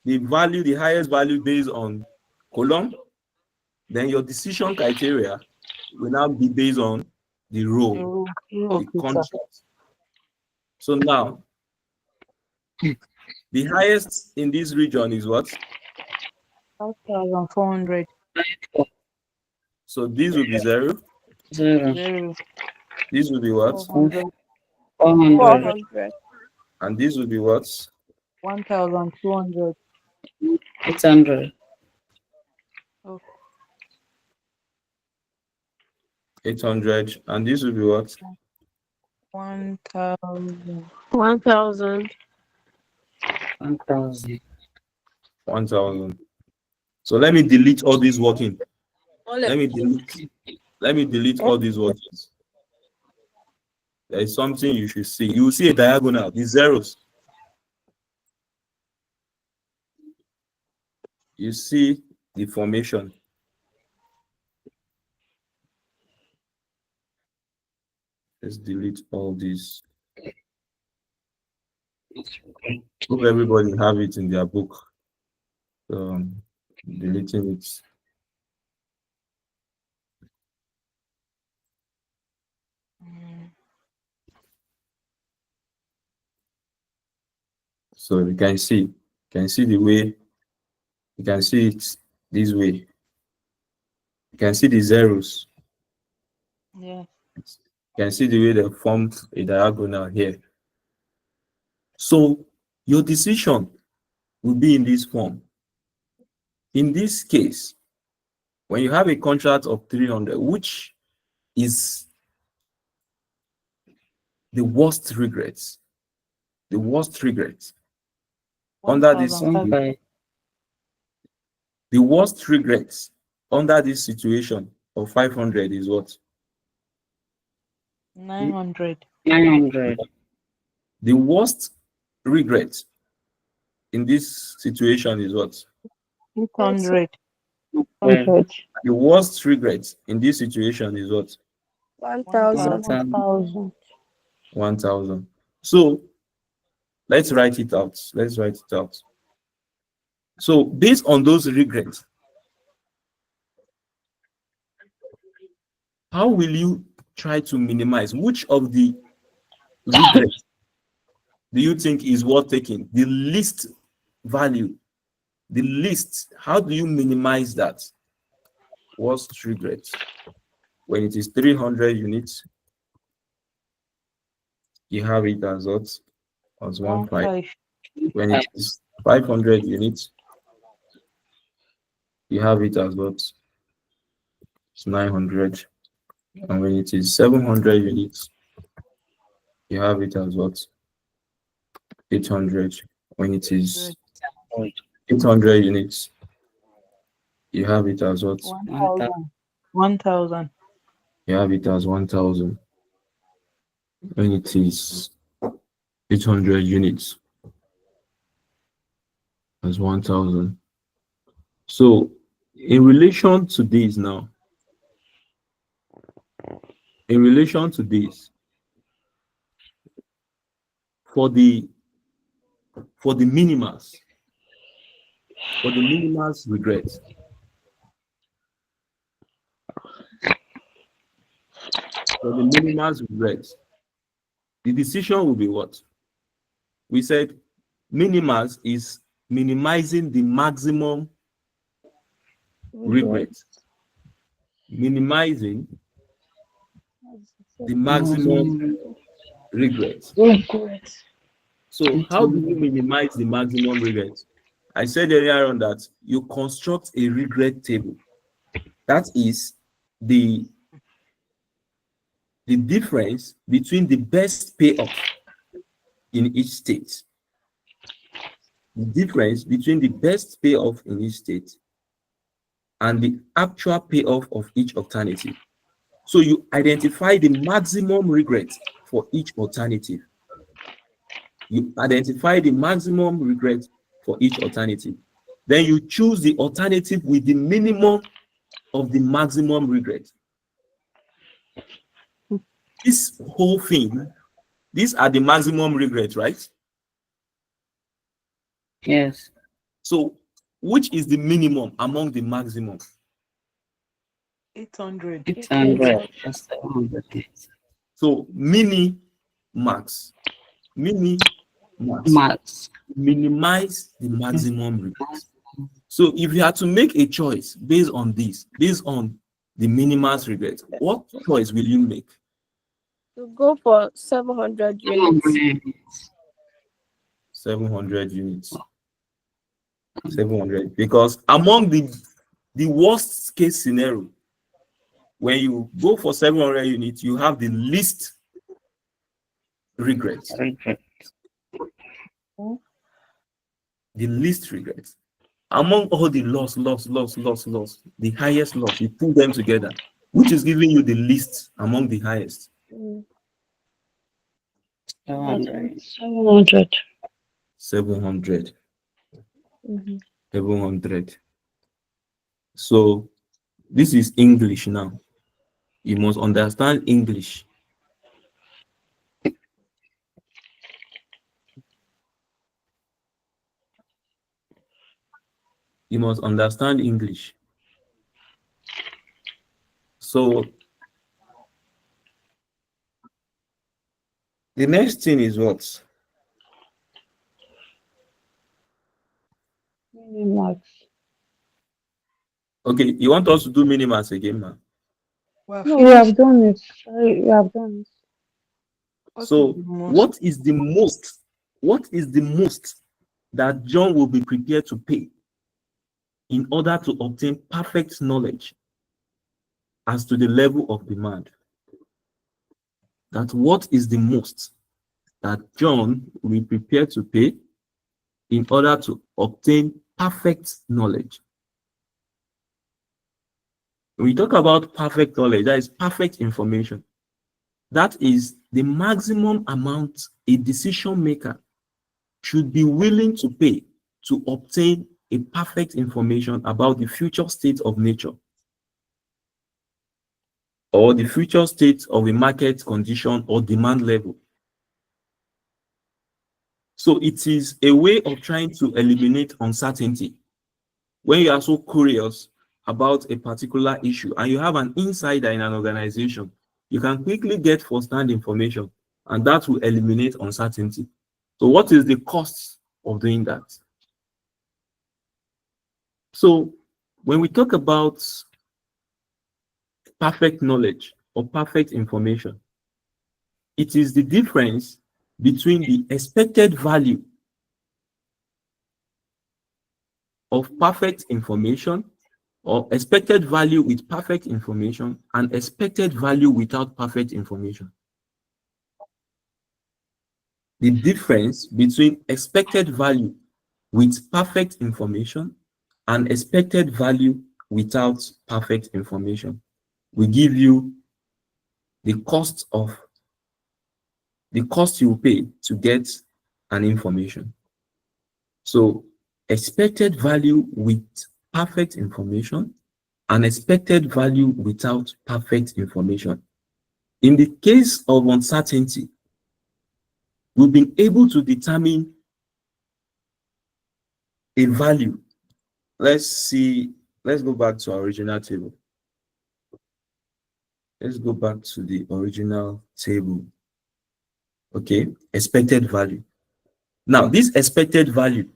the value, the highest value based on column. Then your decision criteria will now be based on the row, the Okay, sir. contrast. So now, the highest in this region is what? 5,400. So this will be 0. 0. 0. This will be what? 400. 400. 400. And this will be what? 1,200. 800. Oh, 800. And this will be what? 1,000. 1,000. 1,000. 1,000. So let me delete all these working. Let me delete all these workings. There is something you should see. You will see a diagonal, the zeros. You see the formation. Let's delete all these. Hope everybody have it in their book. Deleting it. So you can see the way, you can see it this way. You can see the zeros. Yeah. You can see the way they formed a diagonal here. So your decision will be in this form. In this case, when you have a contract of 300, which is the worst regrets, under this, 1,500. the worst regrets under this situation of 500 is what? 900. 900. The worst regret in this situation is what? 800. 100. The worst regret in this situation is what? 1,000. 1,000. 1,000. So let's write it out. So based on those regrets, how will you try to minimize? Which of the regrets do you think is worth taking? The least value, the least. How do you minimize that? Worst regret. When it is 300 units, you have it as what? As 1.5. 1.5. When it is 500 units, you have it as what? It's 900. And when it is 700 units, you have it as what? 800. When it is 800 units, you have it as what? 1,000. 1,000. You have it as 1,000. When it is 800 units, as 1,000. So in relation to this now, in relation to this, for the minimals, regret, the decision will be what? We said minimals is minimizing the maximum regret. Minimizing the maximum regret. So how do you minimize the maximum regret? I said earlier on that you construct a regret table. That is the difference between the best payoff in each state. The difference between the best payoff in each state and the actual payoff of each alternative. So you identify the maximum regret for each alternative. You identify the maximum regret for each alternative. Then you choose the alternative with the minimum of the maximum regret. This whole thing, these are the maximum regrets, right? Yes. So which is the minimum among the maximum? 800. 800. Just 700. So mini max. Max. Minimize the maximum regret. So if you had to make a choice based on this, based on the minimal's regret, what choice will you make? To go for 700 units. 700 units. 700. Because among the worst case scenario, when you go for 700 units, you have the least regret. The least regret. Among all the loss, the highest loss, you put them together, which is giving you the least among the highest. 700. 700. 700. So this is English now. You must understand English. You must understand English. So the next thing is what? Minimax. Okay, you want us to do minimax again, man? Well, No, we have done it. Sorry, we have done it. So what is the most that John will be prepared to pay in order to obtain perfect knowledge as to the level of demand? That what is the most that John will be prepared to pay in order to obtain perfect knowledge? When we talk about perfect knowledge, that is perfect information. That is the maximum amount a decision maker should be willing to pay to obtain a perfect information about the future state of nature or the future state of a market condition or demand level. So it is a way of trying to eliminate uncertainty when you are so curious about a particular issue and you have an insider in an organization, you can quickly get first-hand information, and that will eliminate uncertainty. So what is the cost of doing that? So when we talk about perfect knowledge or perfect information, it is the difference between the expected value of perfect information, or expected value with perfect information, and expected value without perfect information. The difference between expected value with perfect information and expected value without perfect information will give you the cost you pay to get an information. So expected value with perfect information and expected value without perfect information. In the case of uncertainty, we've been able to determine a value. Let's go back to our original table. Let's go back to the original table. Okay, expected value. Now, this expected value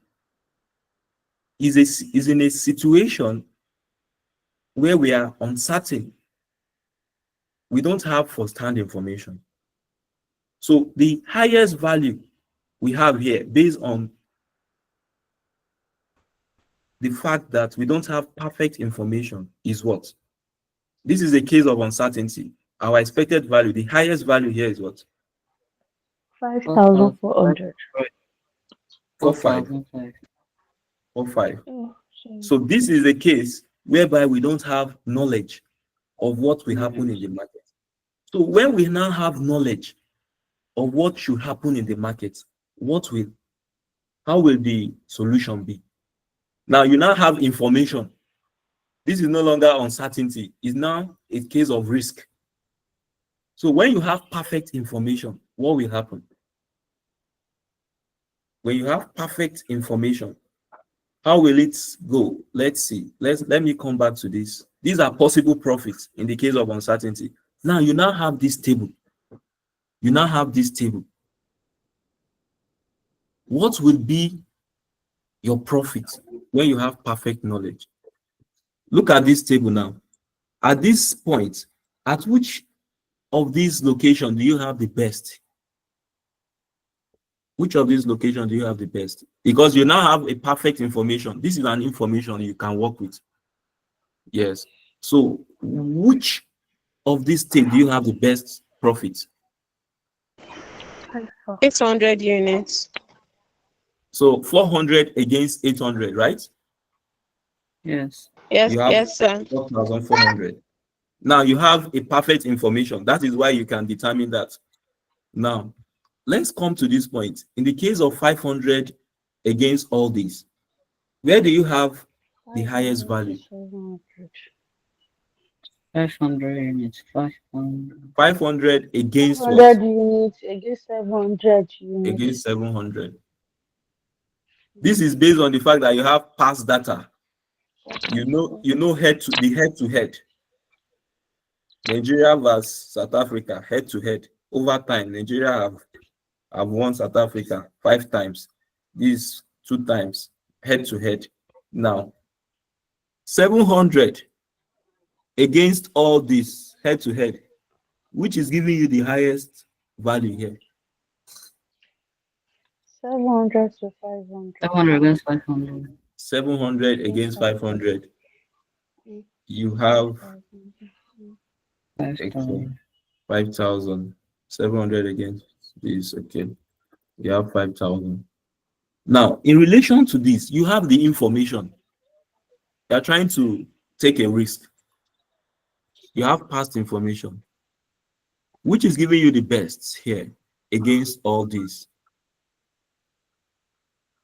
is in a situation where we are uncertain. We don't have first-hand information. So the highest value we have here, based on the fact that we don't have perfect information, is what? This is a case of uncertainty. Our expected value, the highest value here is what? 5,400. 45. 4,500. 45. Oh, sorry. So this is a case whereby we don't have knowledge of what will happen in the market. So when we now have knowledge of what should happen in the market, how will the solution be? Now you now have information. This is no longer uncertainty. It's now a case of risk. So when you have perfect information, what will happen? When you have perfect information, how will it go? Let's see. Let me come back to this. These are possible profits in the case of uncertainty. Now you now have this table. You now have this table. What will be your profit when you have perfect knowledge? Look at this table now. At this point, at which of these locations do you have the best? Which of these locations do you have the best? Because you now have a perfect information. This is an information you can work with. Yes. So which of these things do you have the best profit? 600 units. So 400 against 800, right? Yes. Yes, You have yes, sir. 4,400. Now you have a perfect information. That is why you can determine that. Now, let's come to this point. In the case of 500 against all these, where do you have the highest 500 to value? 700. 500 units. 500. 500 against 500 what? units against 700 units. Against 700. This is based on the fact that you have past data. You know head to head. Nigeria versus South Africa, head to head. Over time, Nigeria have won South Africa 5 times. These 2 times, head to head. Now, 700 against all this, head to head, which is giving you the highest value here. 700 to 500. 700 against 500. 700 against 500. You have 5,000. 5,000. 700 against this. Okay. You have 5,000. Now, in relation to this, you have the information. You are trying to take a risk. You have past information, which is giving you the best here against all this.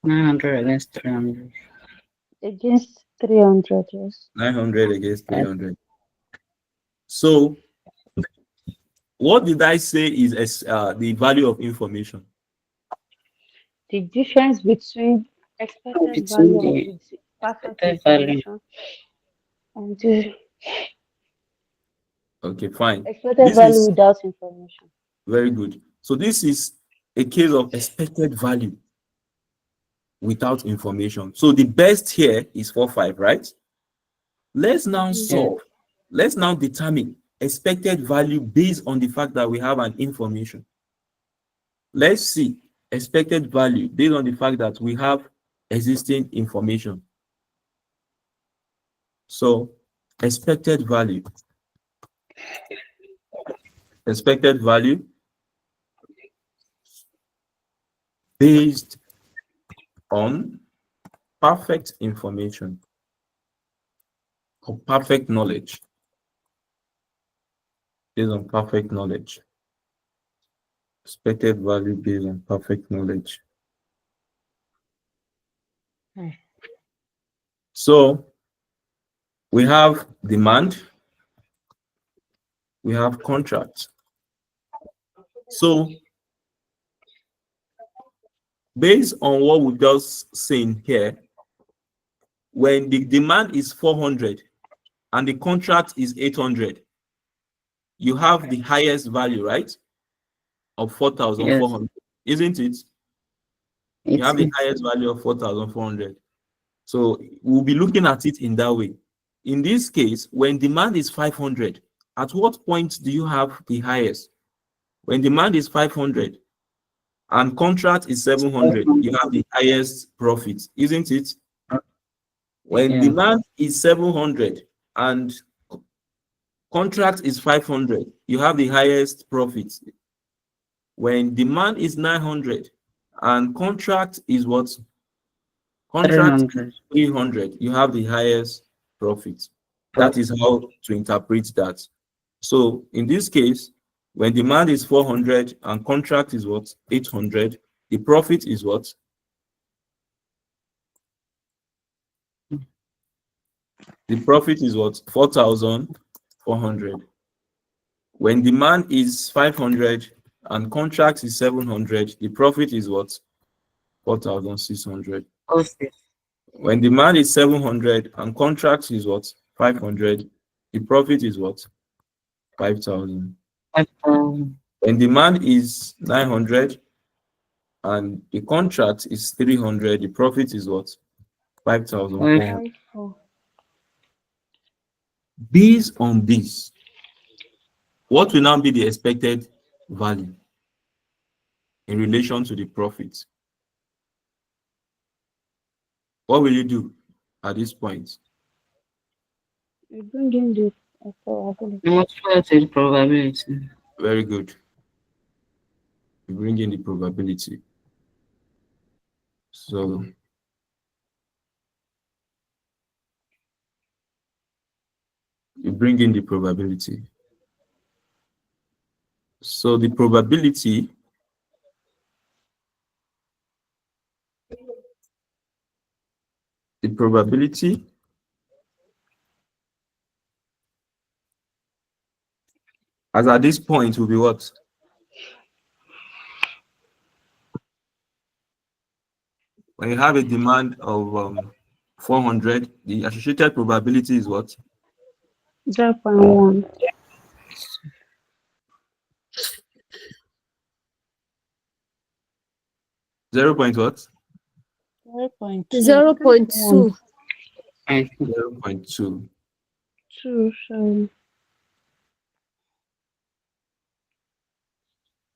900 against 300. Against 300, yes. 900 against 300. So, what did I say is the value of information? The difference between expected Between value of the it perfect Expected value. information. And the Okay, fine. expected This value is without information. very good. So this is a case of expected value without information. So the best here is 4.5, right? Let's now solve. Let's now determine expected value based on the fact that we have an information. Let's see expected value based on the fact that we have existing information. So expected value based on perfect information or perfect knowledge. Based on perfect knowledge. Expected value based on perfect knowledge. So we have demand, we have contract. So based on what we've just seen here, when the demand is 400 and the contract is 800, you have the highest value, right? Of 4,400, isn't it? You have the highest value of 4,400. So we'll be looking at it in that way. In this case, when demand is 500, at what point do you have the highest? When demand is 500 and contract is 700, you have the highest profit, isn't it? When demand is 700 and contract is 500, you have the highest profit. When demand is 900 and contract is what? Contract 300, you have the highest profit. That is how to interpret that. So in this case, when demand is 400 and contract is what? 800, the profit is what? The profit is what? 4,400. When demand is 500 and contract is 700, the profit is what? 4,600. When demand is 700 and contract is what? 500, the profit is what? 5,000. When demand is 900 and the contract is 300, the profit is what? 5,400. Based on this, what will now be the expected value in relation to the profit? What will you do at this point? You bring in the probability. Probability. Very good. You bring in the probability. So you bring in the probability. So the probability as at this point will be what? When you have a demand of 400, the associated probability is what? 0.1. 0. Point what? 0.2. 0.2. 2.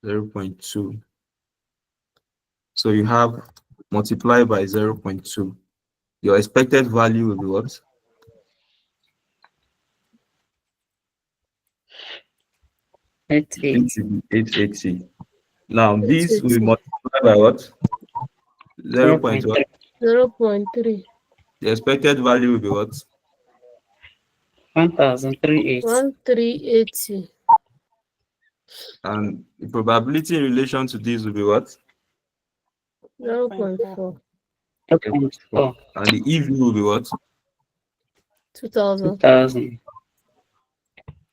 0.2. So you have multiply by 0.2. Your expected value will be what? 880. Now this will multiply by what? 0.1. 0.3. The expected value will be what? 1,380. And the probability in relation to this will be what? 0.4. And the EV will be what? 2,000.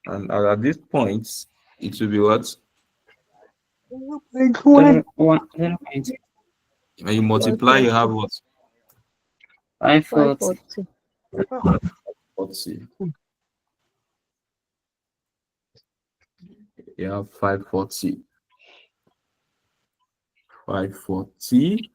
And at this point, it will be what? When you multiply, you have what? 540. 540. Let's see. Yeah, 540. 540.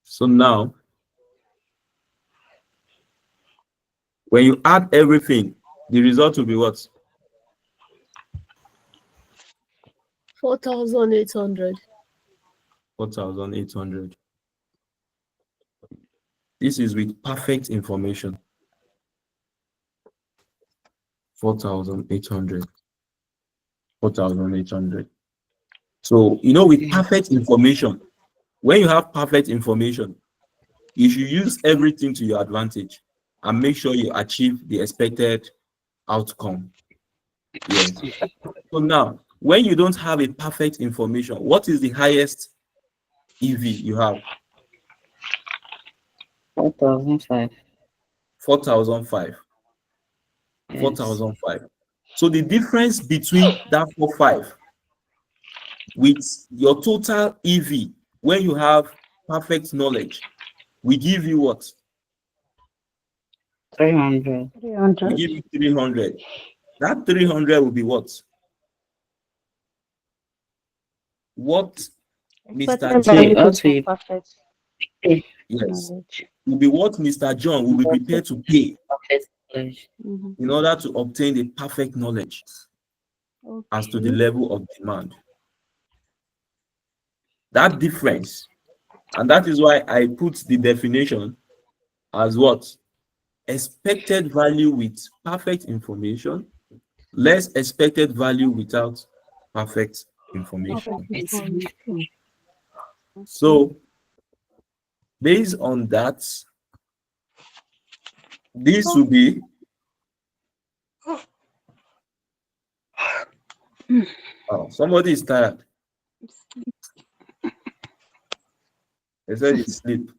So now, when you add everything, the result will be what? 4,800. 4,800. This is with perfect information. 4,800. 4,800. So, with perfect information, when you have perfect information, you should use everything to your advantage and make sure you achieve the expected outcome. Yes. So now, when you don't have a perfect information, what is the highest EV you have? 4,005. 4,005. Yes. 4,005. So the difference between that 4,500 with your total EV, when you have perfect knowledge, we give you what? 300. We 300. give you 300. That 300 will be what? What Mr. Expected John, value What for we perfect pay yes, knowledge. will be what Mr. John will be prepared to pay perfect knowledge. in order to obtain the perfect knowledge as to the Okay. level of demand. That difference, and that is why I put the definition as what? Expected value with perfect information, less expected value without perfect information. Perfect It's information. So, based on that, this will be somebody is tired. They said it's sleep.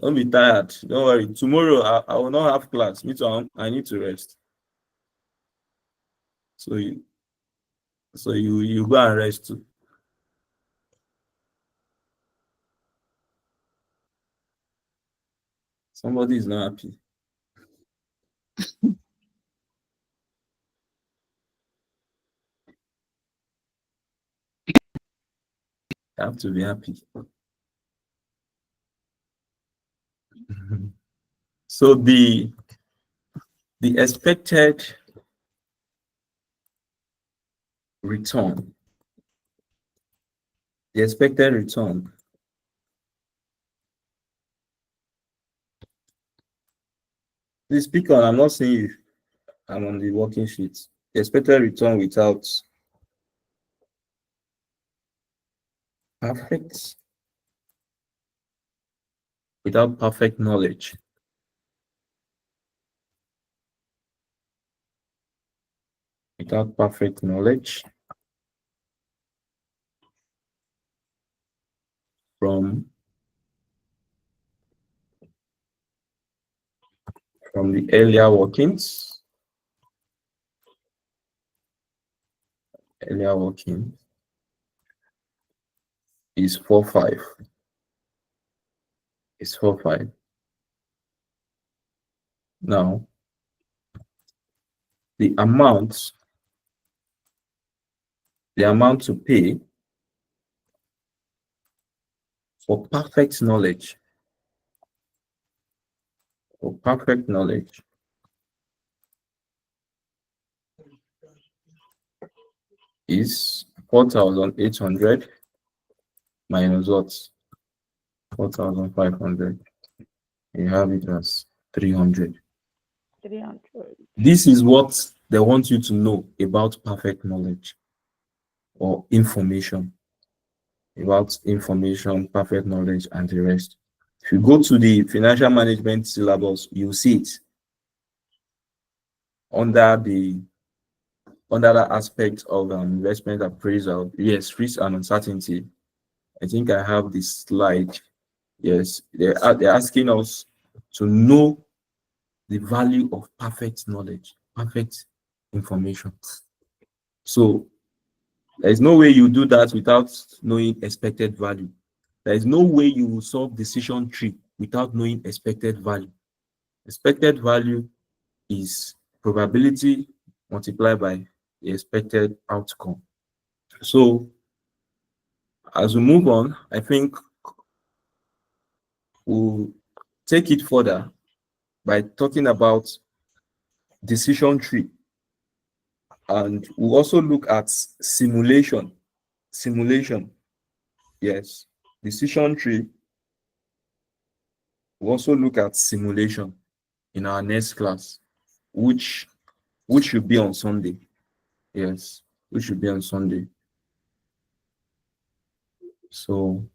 Don't be tired. Don't worry. Tomorrow I will not have class. Me too. I need to rest. So you go and rest too. Somebody is not happy. You have to be happy. So the expected return, the expected return please speak on. I'm not saying you. I'm on the working sheet. The expected return without perfect knowledge. Without perfect knowledge from the earlier workings, is 4,500. Is 4,500. Now, the amount to pay for perfect knowledge, is 4,800 minus what? 4,500. You have it as 300. 300. This is what they want you to know about perfect knowledge or information. About information, perfect knowledge, and the rest. If you go to the financial management syllabus, you'll see it under that aspect of investment appraisal. Yes, risk and uncertainty. I think I have this slide. Yes, they're asking us to know the value of perfect knowledge. perfect information. So there's no way you do that without knowing expected value. There is no way you will solve decision tree without knowing expected value. Expected value is probability multiplied by the expected outcome. So as we move on, I think we'll take it further by talking about decision tree. And we'll also look at simulation. Simulation, yes. Decision tree. We'll also look at simulation in our next class, which should be on Sunday. Yes, which should be on Sunday. So